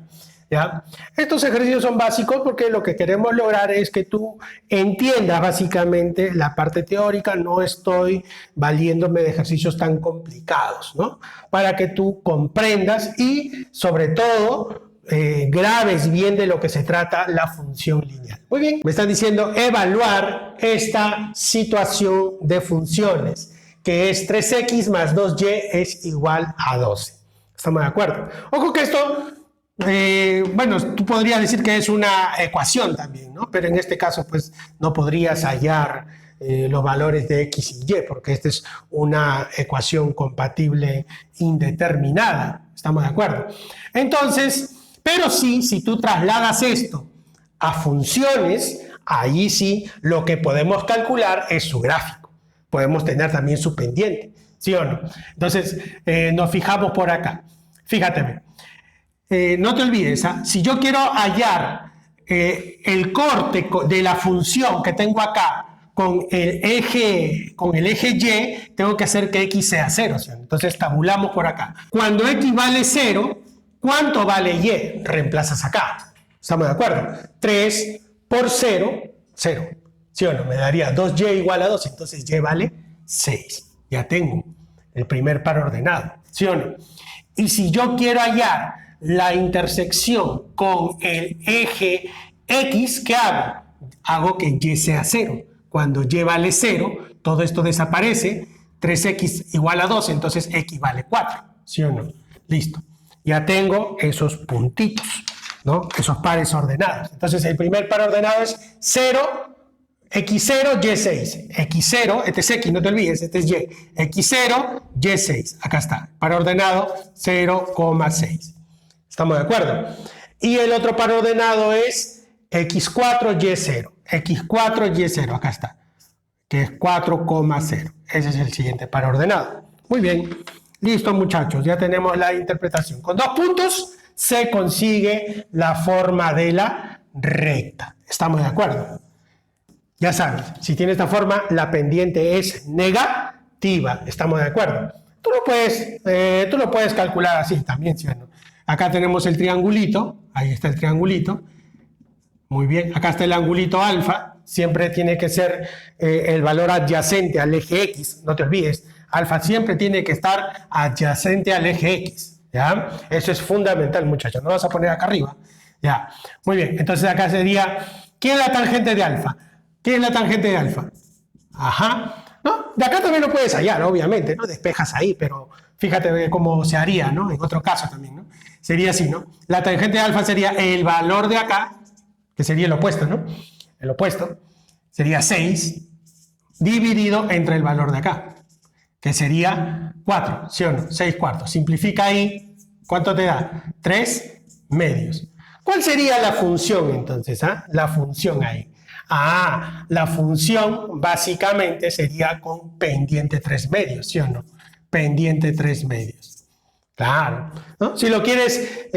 ¿ya? Estos ejercicios son básicos porque lo que queremos lograr es que tú entiendas básicamente la parte teórica. No estoy valiéndome de ejercicios tan complicados, ¿no? Para que tú comprendas y, sobre todo, grabes bien de lo que se trata la función lineal. Muy bien, me están diciendo evaluar esta situación de funciones, que es 3x más 2y es igual a 12. ¿Estamos de acuerdo? Ojo que esto, bueno, tú podrías decir que es una ecuación también, ¿no? Pero en este caso, pues, no podrías hallar los valores de x y y, porque esta es una ecuación compatible indeterminada. ¿Estamos de acuerdo? Entonces, pero sí, si tú trasladas esto a funciones, ahí sí lo que podemos calcular es su gráfico. Podemos tener también su pendiente, ¿sí o no? Entonces, nos fijamos por acá. Fíjate, no te olvides, si yo quiero hallar el corte de la función que tengo acá con el eje y, tengo que hacer que x sea 0, ¿sí? Entonces, tabulamos por acá. Cuando x vale 0, ¿cuánto vale y? Reemplazas acá. ¿Estamos de acuerdo? 3 por 0, 0. ¿Sí o no? Me daría 2y igual a 2, entonces y vale 6. Ya tengo el primer par ordenado. ¿Sí o no? Y si yo quiero hallar la intersección con el eje x, ¿qué hago? Hago que y sea 0. Cuando y vale 0, todo esto desaparece. 3x igual a 2, entonces x vale 4. ¿Sí o no? Listo. Ya tengo esos puntitos, ¿no? Esos pares ordenados. Entonces, el primer par ordenado es 0, x0, y6. x0, este es x, no te olvides, este es y. x0, y6. Acá está. Par ordenado 0,6. ¿Estamos de acuerdo? Y el otro par ordenado es x4, y0. x4, y0. Acá está. Que es 4,0. Ese es el siguiente par ordenado. Muy bien. Listo, muchachos, ya tenemos la interpretación. Con 2 puntos se consigue la forma de la recta. ¿Estamos de acuerdo? Ya sabes, si tiene esta forma, la pendiente es negativa. ¿Estamos de acuerdo? Tú lo puedes calcular así también, ¿sí o no? Acá tenemos el triangulito, ahí está el triangulito. Muy bien, acá está el angulito alfa, siempre tiene que ser el valor adyacente al eje X, no te olvides, alfa siempre tiene que estar adyacente al eje X, ¿ya? Eso es fundamental, muchachos, no vas a poner acá arriba, ¿ya? Muy bien, entonces acá sería, ¿qué es la tangente de alfa? ¿Qué es la tangente de alfa? Ajá, ¿no? De acá también lo puedes hallar, obviamente, ¿no? Despejas ahí, pero fíjate cómo se haría, ¿no? En otro caso también, ¿no? Sería así, ¿no? La tangente de alfa sería el valor de acá, que sería el opuesto, ¿no? El opuesto sería 6 dividido entre el valor de acá, que sería 4, ¿sí o no? 6 cuartos. Simplifica ahí, ¿cuánto te da? 3 medios. ¿Cuál sería la función entonces? La función ahí. La función básicamente sería con pendiente 3 medios, ¿sí o no? Pendiente 3 medios. Claro, ¿no? Si lo quieres,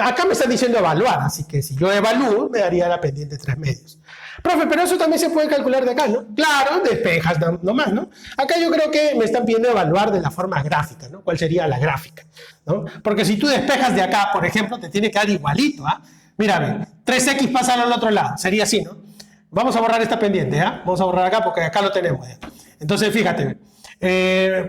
acá me están diciendo evaluar, así que si yo evalúo, me daría la pendiente 3 medios. Profe, pero eso también se puede calcular de acá, ¿no? Claro, despejas nomás, ¿no? Acá yo creo que me están pidiendo evaluar de la forma gráfica, ¿no? ¿Cuál sería la gráfica? ¿No? Porque si tú despejas de acá, por ejemplo, te tiene que dar igualito, ¿ah? Mira, ve, 3x pasa al otro lado, sería así, ¿no? Vamos a borrar esta pendiente, ¿ah? Vamos a borrar acá porque acá lo tenemos, ¿ya? Entonces, fíjate,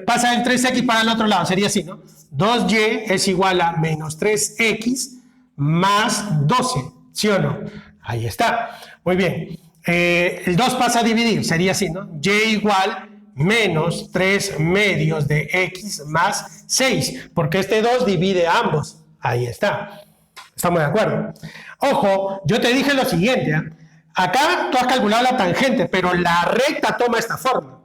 pasa el 3x para el otro lado, sería así, ¿no? 2y es igual a menos 3x más 12, ¿sí o no? Ahí está, muy bien. El 2 pasa a dividir, sería así, ¿no? Y igual menos 3 medios de x más 6, porque este 2 divide a ambos, ahí está. ¿Estamos de acuerdo? Ojo, yo te dije lo siguiente, ¿eh? Acá tú has calculado la tangente, pero la recta toma esta forma.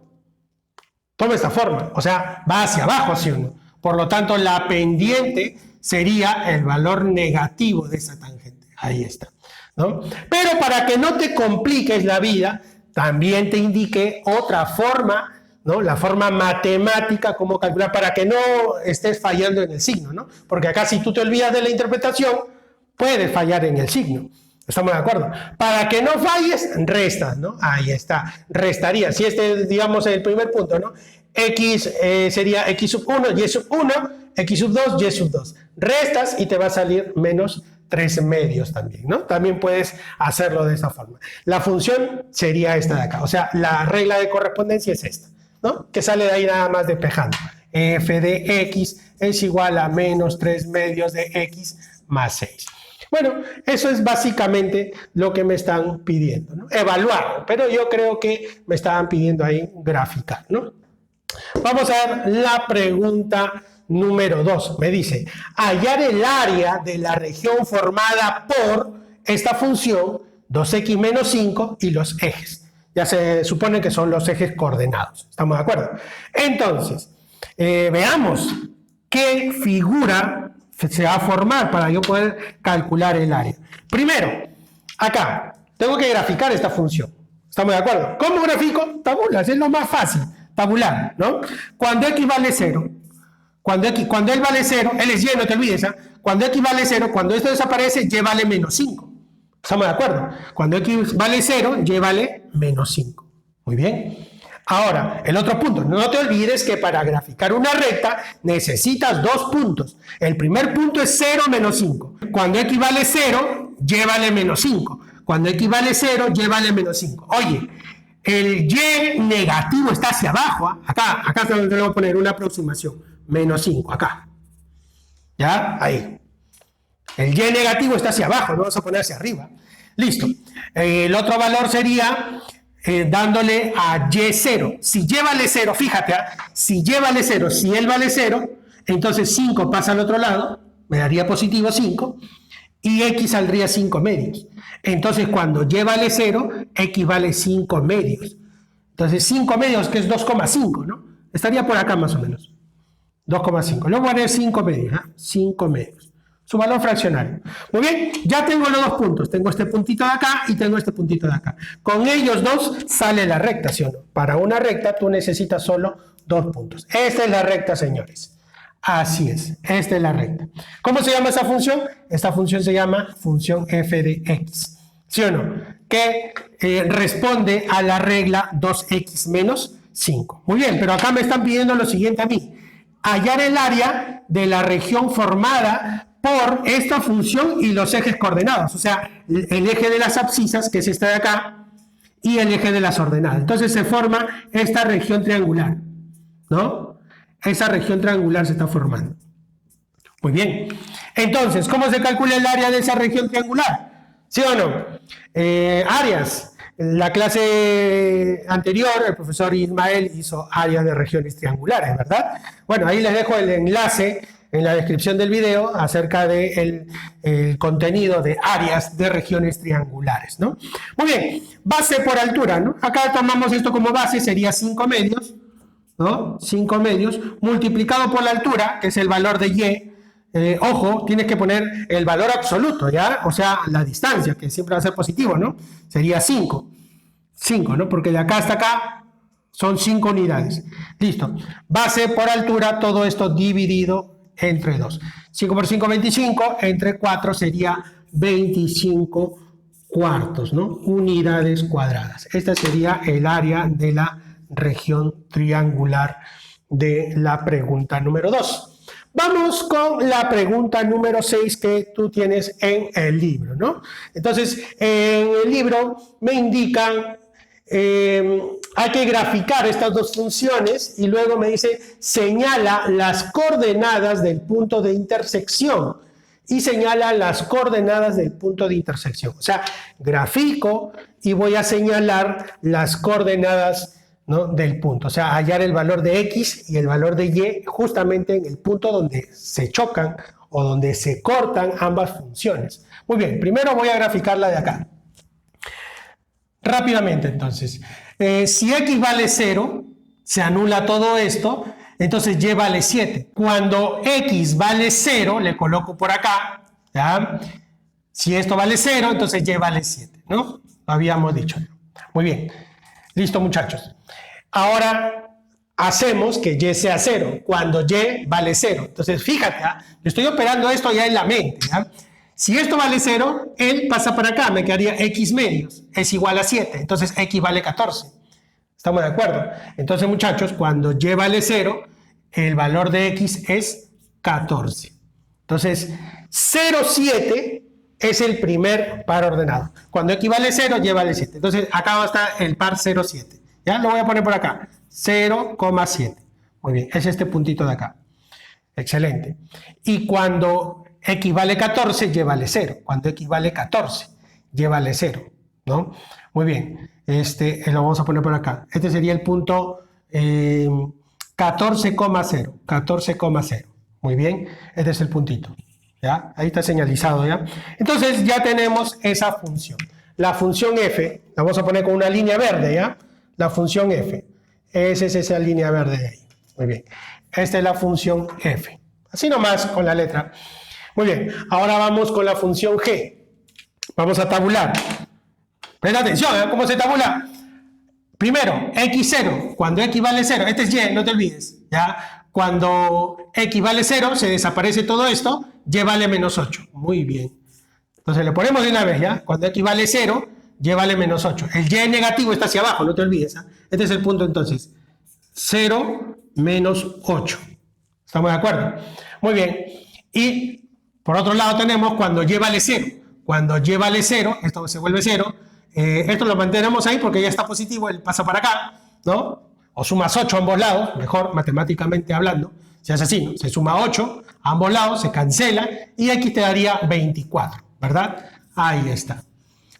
Toma esta forma, o sea, va hacia abajo, ¿sí o no? Por lo tanto, la pendiente sería el valor negativo de esa tangente. Ahí está, ¿no? Pero para que no te compliques la vida, también te indiqué otra forma, ¿no? La forma matemática, cómo calcular, para que no estés fallando en el signo, ¿no? Porque acá si tú te olvidas de la interpretación, puedes fallar en el signo. ¿Estamos de acuerdo? Para que no falles, restas, ¿no? Ahí está, restaría. Si este, digamos, el primer punto, ¿no? X sería X sub 1, Y sub 1, X sub 2, Y sub 2. Restas y te va a salir menos 3 medios también, ¿no? También puedes hacerlo de esa forma. La función sería esta de acá. O sea, la regla de correspondencia es esta, ¿no? Que sale de ahí nada más despejando. F de X es igual a menos 3 medios de X más 6. Bueno, eso es básicamente lo que me están pidiendo, ¿no? Evaluar, pero yo creo que me estaban pidiendo ahí graficar, ¿no? Vamos a ver la pregunta número 2. Me dice, hallar el área de la región formada por esta función 2x menos 5 y los ejes. Ya se supone que son los ejes coordenados. ¿Estamos de acuerdo? Entonces, veamos qué figura se va a formar para yo poder calcular el área. Primero, acá, tengo que graficar esta función. ¿Estamos de acuerdo? ¿Cómo grafico? Tabulas, es lo más fácil. Tabular, ¿no? Cuando x vale 0, cuando él vale 0, él es y, no te olvides, ¿eh? Cuando x vale 0, cuando esto desaparece, y vale menos 5. ¿Estamos de acuerdo? Cuando x vale 0, y vale menos 5. Muy bien. Ahora, el otro punto, no te olvides que para graficar una recta necesitas dos puntos. El primer punto es 0 menos 5. Cuando x vale 0, y vale menos 5. Cuando x vale 0, y vale menos 5. Oye, el y negativo está hacia abajo, ¿eh? Acá te voy a poner una aproximación. Menos 5, acá. ¿Ya? Ahí. El y negativo está hacia abajo, no vamos a poner hacia arriba. Listo. El otro valor sería dándole a y0. Si y vale 0, fíjate, si y vale 0, si él vale 0, entonces 5 pasa al otro lado, me daría positivo 5, y x saldría 5 medios. Entonces, cuando y vale 0, x vale 5 medios. Entonces, 5 medios, que es 2,5, ¿no? Estaría por acá más o menos. 2,5. Luego voy a poner 5 medios, 5 medios. Su valor fraccionario. Muy bien, ya tengo los dos puntos. Tengo este puntito de acá y tengo este puntito de acá. Con ellos dos sale la recta, ¿sí o no? Para una recta tú necesitas solo dos puntos. Esta es la recta, señores. Así es, esta es la recta. ¿Cómo se llama esa función? Esta función se llama función f de x. ¿Sí o no? Que responde a la regla 2x menos 5. Muy bien, pero acá me están pidiendo lo siguiente a mí. Hallar el área de la región formada por esta función y los ejes coordenados, o sea, el eje de las abscisas, que es este de acá, y el eje de las ordenadas. Entonces se forma esta región triangular, ¿no? Esa región triangular se está formando. Muy bien. Entonces, ¿cómo se calcula el área de esa región triangular? ¿Sí o no? Áreas. En la clase anterior, el profesor Ismael hizo áreas de regiones triangulares, ¿verdad? Bueno, ahí les dejo el enlace en la descripción del video acerca del contenido de áreas de regiones triangulares, ¿no? Muy bien, base por altura, ¿no? Acá tomamos esto como base, sería 5 medios, ¿no? 5 medios, multiplicado por la altura, que es el valor de y. Ojo, tienes que poner el valor absoluto, ¿ya? O sea, la distancia, que siempre va a ser positivo, ¿no? Sería 5. 5, ¿no? Porque de acá hasta acá son 5 unidades. Listo. Base por altura, todo esto dividido entre 2. 5 por 5, 25. Entre 4 sería 25 cuartos, ¿no? Unidades cuadradas. Esta sería el área de la región triangular de la pregunta número 2. Vamos con la pregunta número 6 que tú tienes en el libro, ¿no? Entonces, en el libro me indican, hay que graficar estas dos funciones y luego me dice, señala las coordenadas del punto de intersección y señala las coordenadas del punto de intersección. O sea, grafico y voy a señalar las coordenadas, ¿no? Del punto, o sea, hallar el valor de X y el valor de Y justamente en el punto donde se chocan o donde se cortan ambas funciones. Muy bien, primero voy a graficarla de acá. Rápidamente, entonces, si X vale 0, se anula todo esto, entonces Y vale 7. Cuando X vale 0, le coloco por acá, ¿ya? Si esto vale 0, entonces Y vale 7, ¿no? Lo habíamos dicho. Muy bien. Listo, muchachos. Ahora hacemos que Y sea 0, cuando Y vale 0. Entonces, fíjate, yo estoy operando esto ya en la mente, ¿ya? Si esto vale 0, él pasa para acá, me quedaría X medios, es igual a 7, entonces X vale 14. ¿Estamos de acuerdo? Entonces, muchachos, cuando Y vale 0, el valor de X es 14. Entonces, 0, 7 es el primer par ordenado. Cuando X vale 0, Y vale 7. Entonces, acá va a estar el par 0, 7. ¿Ya? Lo voy a poner por acá. 0,7. Muy bien, es este puntito de acá. Excelente. Y cuando X vale 14, Y vale 0. Cuando X vale 14, Y vale 0. ¿No? Muy bien. Lo vamos a poner por acá. Este sería el punto 14,0. 14,0. Muy bien. Este es el puntito. ¿Ya? Ahí está señalizado, ¿ya? Entonces ya tenemos esa función. La función f, la vamos a poner con una línea verde, ¿ya? La función f. Esa es esa línea verde de ahí. Muy bien. Esta es la función f. Así nomás con la letra. Muy bien. Ahora vamos con la función g. Vamos a tabular. Presta atención, ¿eh? ¿Cómo se tabula? Primero, x0. Cuando x vale 0. Este es y, no te olvides, ¿ya? Cuando x vale 0, se desaparece todo esto. Y vale menos 8. Muy bien. Entonces le ponemos de una vez, ¿ya? Cuando X vale 0, Y vale menos 8. El Y negativo está hacia abajo, no te olvides, ¿eh? Este es el punto entonces. 0 menos 8. ¿Estamos de acuerdo? Muy bien. Y por otro lado tenemos cuando Y vale 0. Cuando Y vale 0, esto se vuelve 0. Esto lo mantenemos ahí porque ya está positivo, él pasa para acá, ¿no? O sumas 8 a ambos lados, mejor matemáticamente hablando. Se hace así, ¿no? Se suma 8 a ambos lados, se cancela y X te daría 24, ¿verdad? Ahí está.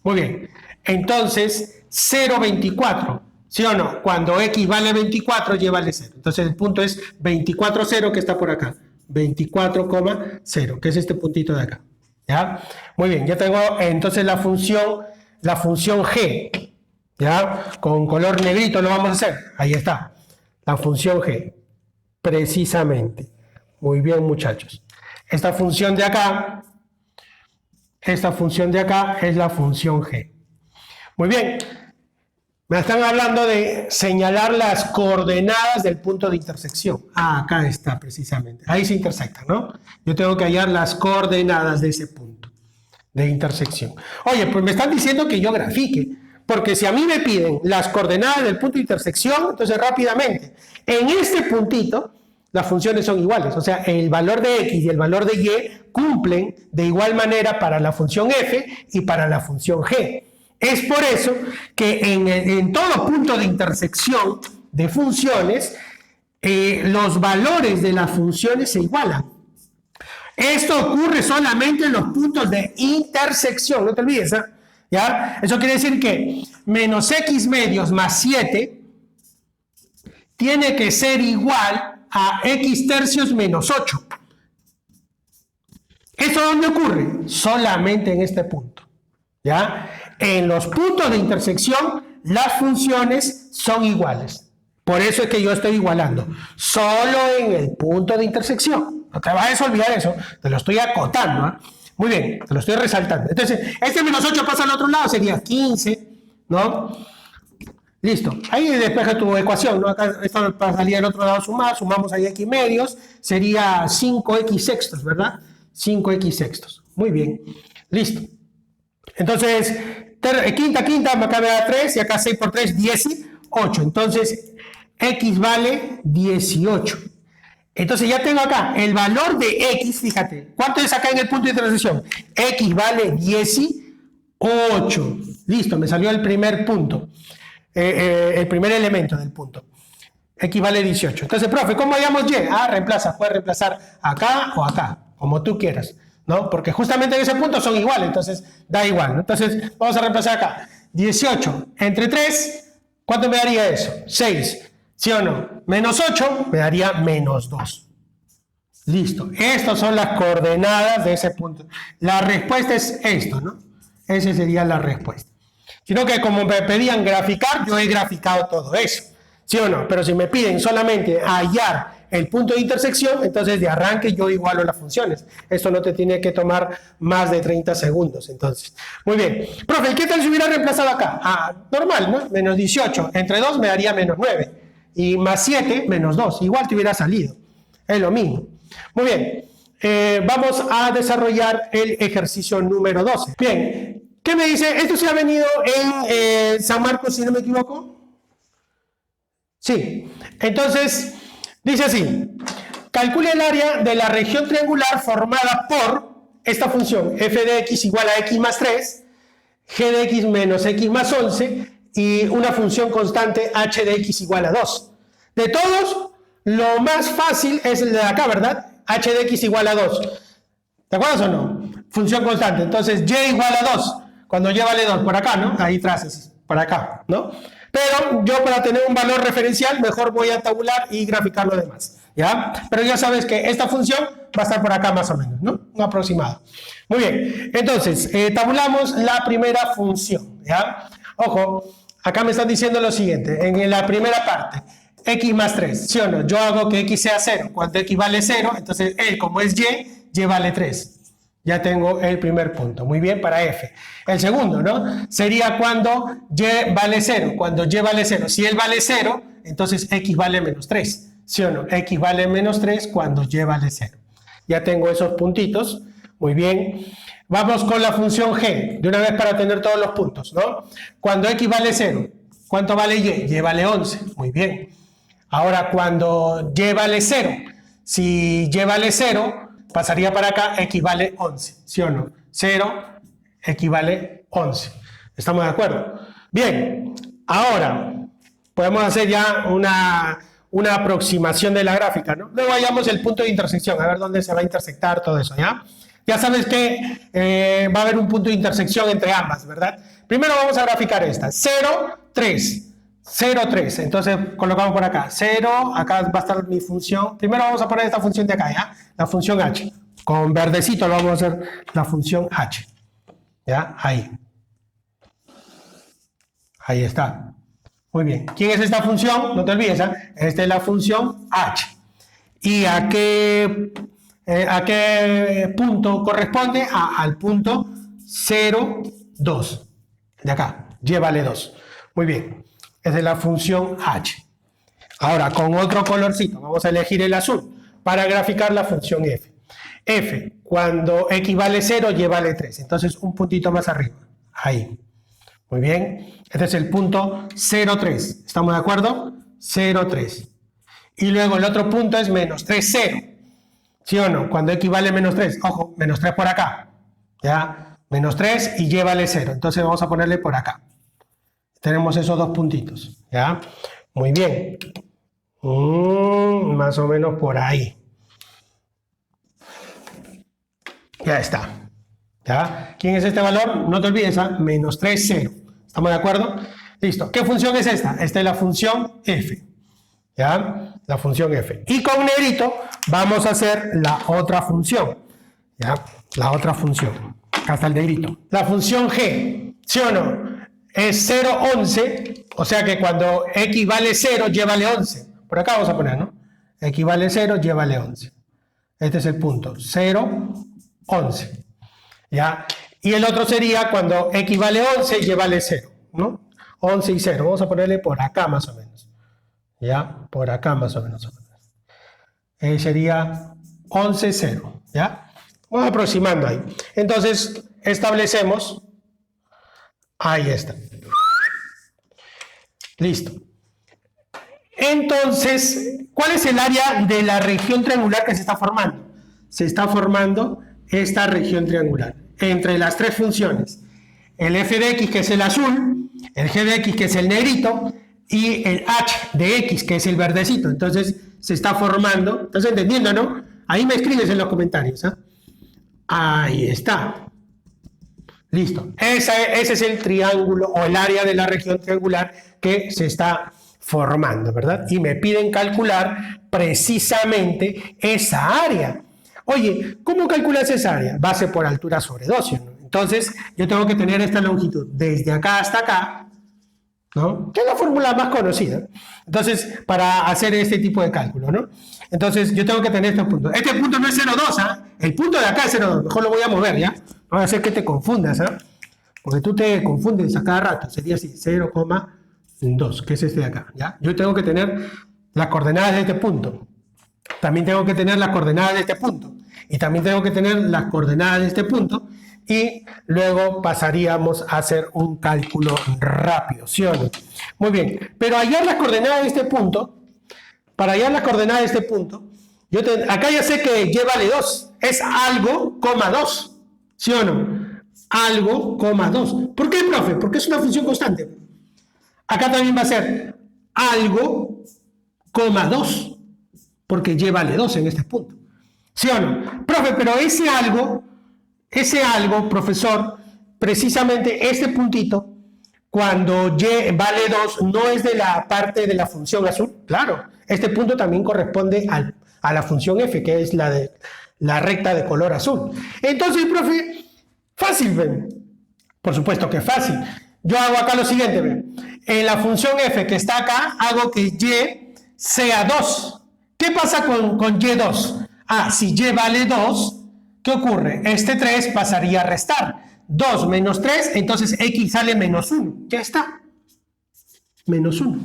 Muy bien. Entonces, 0,24, ¿sí o no? Cuando X vale 24, Y vale 0. Entonces, el punto es 24,0 que está por acá. 24,0, que es este puntito de acá. ¿Ya? Muy bien, ya tengo entonces la función G. ¿Ya? Con color negrito lo vamos a hacer. Ahí está. La función G. Precisamente. Muy bien, muchachos. Esta función de acá es la función G. Muy bien. Me están hablando de señalar las coordenadas del punto de intersección. Ah, acá está precisamente. Ahí se intersectan, ¿no? Yo tengo que hallar las coordenadas de ese punto de intersección. Oye, pues me están diciendo que yo grafique. Porque si a mí me piden las coordenadas del punto de intersección, entonces rápidamente, en este puntito, las funciones son iguales. O sea, el valor de x y el valor de y cumplen de igual manera para la función f y para la función g. Es por eso que en todo punto de intersección de funciones, los valores de las funciones se igualan. Esto ocurre solamente en los puntos de intersección, no te olvides, ¿eh? ¿Ya? Eso quiere decir que menos x medios más 7 tiene que ser igual a x tercios menos 8. ¿Esto dónde ocurre? Solamente en este punto. ¿Ya? En los puntos de intersección, las funciones son iguales. Por eso es que yo estoy igualando. Solo en el punto de intersección. No te vayas a olvidar eso. Te lo estoy acotando, ¿eh? Muy bien, te lo estoy resaltando. Entonces, este menos 8 pasa al otro lado, sería 15, ¿no? Listo. Ahí despeja tu ecuación, ¿no? Acá esto pasaría al otro lado sumar, sumamos ahí x medios, sería 5x sextos, ¿verdad? 5x sextos. Muy bien. Listo. Entonces, quinta, acá me da 3 y acá 6 por 3, 18. Entonces, x vale 18. Entonces ya tengo acá el valor de x, fíjate, ¿cuánto es acá en el punto de intersección? X vale 18. Listo, me salió el primer punto, el primer elemento del punto. X vale 18. Entonces, profe, ¿cómo hallamos y? Reemplaza, puedes reemplazar acá o acá, como tú quieras, ¿no? Porque justamente en ese punto son iguales, entonces da igual, ¿no? Entonces, vamos a reemplazar acá. 18 entre 3, ¿cuánto me daría eso? 6. ¿Sí o no? Menos 8 me daría menos 2. Listo. Estas son las coordenadas de ese punto. La respuesta es esto, ¿no? Esa sería la respuesta. Sino que como me pedían graficar, yo he graficado todo eso. ¿Sí o no? Pero si me piden solamente hallar el punto de intersección, entonces de arranque yo igualo las funciones. Esto no te tiene que tomar más de 30 segundos. Entonces, muy bien. Profe, ¿qué tal si hubiera reemplazado acá? Normal, ¿no? Menos 18. Entre 2 me daría menos 9. Y más 7, menos 2. Igual te hubiera salido. Es lo mismo. Muy bien. Vamos a desarrollar el ejercicio número 12. Bien. ¿Qué me dice? Esto se ha venido en San Marcos, si no me equivoco. Sí. Entonces, dice así. Calcule el área de la región triangular formada por esta función. F de x igual a x más 3. G de x menos x más 11. Y una función constante h de x igual a 2. De todos, lo más fácil es el de acá, ¿verdad? H de x igual a 2. ¿Te acuerdas o no? Función constante. Entonces, y igual a 2. Cuando y vale 2, por acá, ¿no? Ahí traces, por acá, ¿no? Pero yo para tener un valor referencial, mejor voy a tabular y graficar lo demás, ¿ya? Pero ya sabes que esta función va a estar por acá más o menos, ¿no? Un aproximado. Muy bien. Entonces, tabulamos la primera función, ¿ya? Ojo. Acá me están diciendo lo siguiente, en la primera parte, x más 3, ¿sí o no? Yo hago que x sea 0, cuando x vale 0, entonces él como es y vale 3. Ya tengo el primer punto, muy bien, para f. El segundo, ¿no? Sería cuando y vale 0, cuando y vale 0. Si él vale 0, entonces x vale menos 3, ¿sí o no? X vale menos 3 cuando y vale 0. Ya tengo esos puntitos, muy bien. Vamos con la función g, de una vez para tener todos los puntos, ¿no? Cuando x vale 0, ¿cuánto vale y? Y vale 11, muy bien. Ahora, cuando y vale 0, si y vale 0, pasaría para acá, x vale 11, ¿sí o no? 0, x vale 11. ¿Estamos de acuerdo? Bien, ahora podemos hacer ya una aproximación de la gráfica, ¿no? Luego hallamos el punto de intersección, a ver dónde se va a intersectar todo eso, ¿ya? Ya sabes que va a haber un punto de intersección entre ambas, ¿verdad? Primero vamos a graficar esta. 0, 3. 0, 3. Entonces colocamos por acá. 0, acá va a estar mi función. Primero vamos a poner esta función de acá, ¿ya? La función h. Con verdecito lo vamos a hacer la función h. ¿Ya? Ahí. Ahí está. Muy bien. ¿Quién es esta función? No te olvides, ¿eh? Esta es la función h. ¿Y a qué punto corresponde? Al punto 0, 2. De acá. Y vale 2. Muy bien. Esa es la función h. Ahora, con otro colorcito, vamos a elegir el azul para graficar la función f. F, cuando x vale 0, y vale 3. Entonces, un puntito más arriba. Ahí. Muy bien. Este es el punto 0,3. ¿Estamos de acuerdo? 0,3. Y luego el otro punto es menos 3, 0. ¿Sí o no? Cuando x vale menos 3, ojo, menos 3 por acá, ¿ya? Menos 3 y y vale 0. Entonces vamos a ponerle por acá. Tenemos esos dos puntitos, ¿ya? Muy bien. Más o menos por ahí. Ya está. ¿Ya? ¿Quién es este valor? No te olvides, ¿ah? Menos 3, 0. ¿Estamos de acuerdo? Listo. ¿Qué función es esta? Esta es la función f. ¿Ya? La función f. Y con negrito vamos a hacer la otra función. ¿Ya? La otra función. Acá está el negrito. La función g. ¿Sí o no? Es 0, 11. O sea que cuando x vale 0, y vale 11. Por acá vamos a poner, ¿no? X vale 0, y vale 11. Este es el punto. 0, 11. ¿Ya? Y el otro sería cuando x vale 11, y vale 0. ¿No? 11 y 0. Vamos a ponerle por acá más o menos. ¿Ya? Por acá más o menos. Sería 11, 0. ¿Ya? Vamos aproximando ahí. Entonces, establecemos. Ahí está. Listo. Entonces, ¿cuál es el área de la región triangular que se está formando? Se está formando esta región triangular entre las tres funciones. El f de x, que es el azul, el g de x, que es el negrito, y el h de x, que es el verdecito. Entonces, se está formando. ¿Estás entendiendo, no? Ahí me escribes en los comentarios. ¿Eh? Ahí está. Listo. Ese es el triángulo o el área de la región triangular que se está formando, ¿verdad? Y me piden calcular precisamente esa área. Oye, ¿cómo calculas esa área? Base por altura sobre 2, ¿no? Entonces, yo tengo que tener esta longitud desde acá hasta acá, ¿no? Que es la fórmula más conocida. Entonces, para hacer este tipo de cálculo, ¿no? Entonces, yo tengo que tener estos puntos. Este punto no es 0,2, ¿ah? El punto de acá es 0,2. Mejor lo voy a mover, ¿ya? No voy a hacer que te confundas, ¿ah? Porque tú te confundes a cada rato. Sería así, 0,2, que es este de acá, ¿ya? Yo tengo que tener las coordenadas de este punto. También tengo que tener las coordenadas de este punto. Y también tengo que tener las coordenadas de este punto. Y luego pasaríamos a hacer un cálculo rápido, ¿sí o no? Muy bien, pero hallar las coordenadas de este punto, para hallar las coordenadas de este punto, acá ya sé que y vale 2, es algo, coma 2, ¿sí o no? Algo, coma 2. ¿Por qué, profe? Porque es una función constante. Acá también va a ser algo, coma 2, porque y vale 2 en este punto, ¿sí o no? Profe, pero ese algo, profesor, precisamente este puntito, cuando y vale 2, no es de la parte de la función azul. Claro, este punto también corresponde a la función f, que es la recta de color azul. Entonces, profe, fácil, ¿ven? Por supuesto que es fácil. Yo hago acá lo siguiente, ¿ven? En la función f que está acá, hago que y sea 2. ¿Qué pasa con y2? Ah, si y vale 2, ¿qué ocurre? Este 3 pasaría a restar. 2 menos 3, entonces x sale menos 1. Ya está. Menos 1.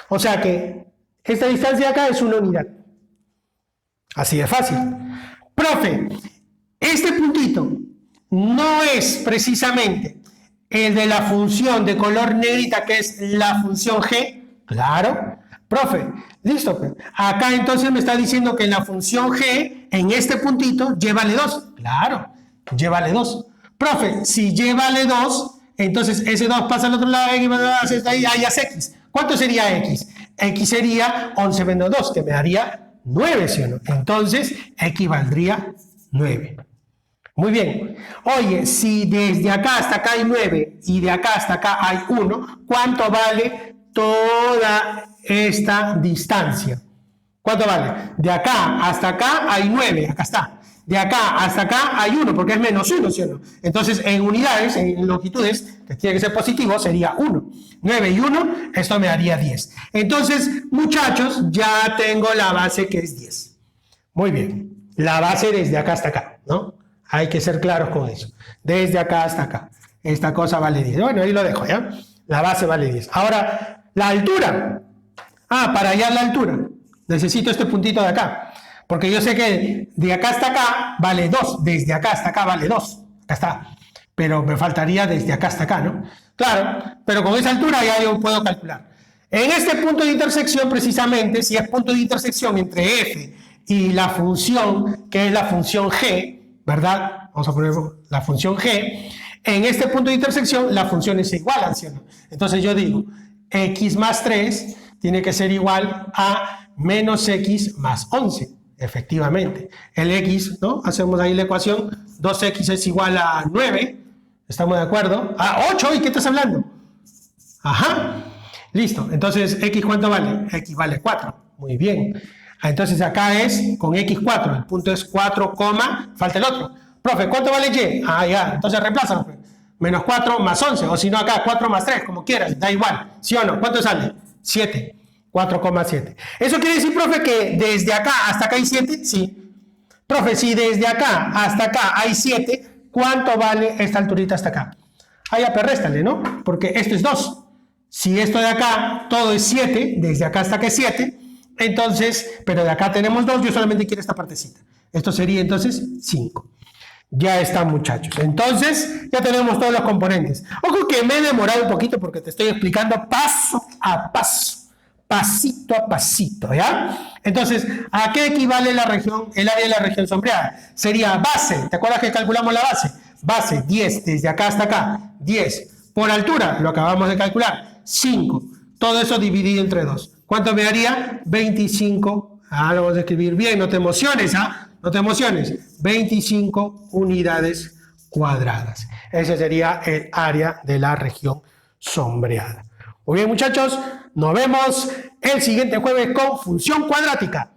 O sea que esta distancia de acá es una unidad. Así de fácil. Profe, este puntito no es precisamente el de la función de color negrita, que es la función g. Claro. Profe, listo. Acá entonces me está diciendo que en la función g, en este puntito, y vale 2. Claro, y vale 2. Profe, si y vale 2, entonces ese 2 pasa al otro lado, ahí es x. ¿Cuánto sería x? X sería 11 menos 2, que me daría 9, ¿sí o no? Entonces, x valdría 9. Muy bien. Oye, si desde acá hasta acá hay 9 y de acá hasta acá hay 1, ¿cuánto vale toda esta distancia? ¿Cuánto vale? De acá hasta acá hay 9, acá está. De acá hasta acá hay 1, porque es menos 1, ¿sí o no? Entonces, en unidades, en longitudes, que tiene que ser positivo, sería 1. 9 y 1, esto me daría 10. Entonces, muchachos, ya tengo la base que es 10. Muy bien. La base desde acá hasta acá, ¿no? Hay que ser claros con eso. Desde acá hasta acá. Esta cosa vale 10. Bueno, ahí lo dejo, ¿ya? La base vale 10. Ahora, la altura. Ah, para hallar la altura, necesito este puntito de acá. Porque yo sé que de acá hasta acá vale 2. Desde acá hasta acá vale 2. Acá está. Pero me faltaría desde acá hasta acá, ¿no? Claro, pero con esa altura ya yo puedo calcular. En este punto de intersección, precisamente, si es punto de intersección entre f y la función, que es la función g, ¿verdad? Vamos a poner la función g. En este punto de intersección, las funciones se igualan, ¿sí o no? Entonces yo digo, x más 3 tiene que ser igual a menos x más 11. Efectivamente. El x, ¿no? Hacemos ahí la ecuación. 2x es igual a 9. ¿Estamos de acuerdo? A 8. ¿Y qué estás hablando? Ajá. Listo. Entonces, ¿x cuánto vale? X vale 4. Muy bien. Entonces, acá es con x4. El punto es 4, falta el otro. Profe, ¿cuánto vale y? Ah, ya. Entonces, reemplázalo. Menos 4 más 11. O si no, acá 4 más 3, como quieras. Da igual. ¿Sí o no? ¿Cuánto sale? 7. 4,7. ¿Eso quiere decir, profe, que desde acá hasta acá hay 7? Sí. Profe, si desde acá hasta acá hay 7, ¿cuánto vale esta alturita hasta acá? Ah, ya, pues réstale, ¿no? Porque esto es 2. Si esto de acá, todo es 7, desde acá hasta acá es 7, entonces, pero de acá tenemos 2, yo solamente quiero esta partecita. Esto sería entonces 5. Ya está, muchachos. Entonces, ya tenemos todos los componentes. Ojo que me he demorado un poquito porque te estoy explicando paso a paso. Pasito a pasito, ¿ya? Entonces, ¿a qué equivale la región, el área de la región sombreada? Sería base, ¿te acuerdas que calculamos la base? Base, 10, desde acá hasta acá, 10. Por altura, lo acabamos de calcular, 5. Todo eso dividido entre 2. ¿Cuánto me daría? 25. Ah, lo vamos a escribir bien, no te emociones, ¿ah? No te emociones. 25 unidades cuadradas. Ese sería el área de la región sombreada. Muy bien, muchachos, nos vemos el siguiente jueves con función cuadrática.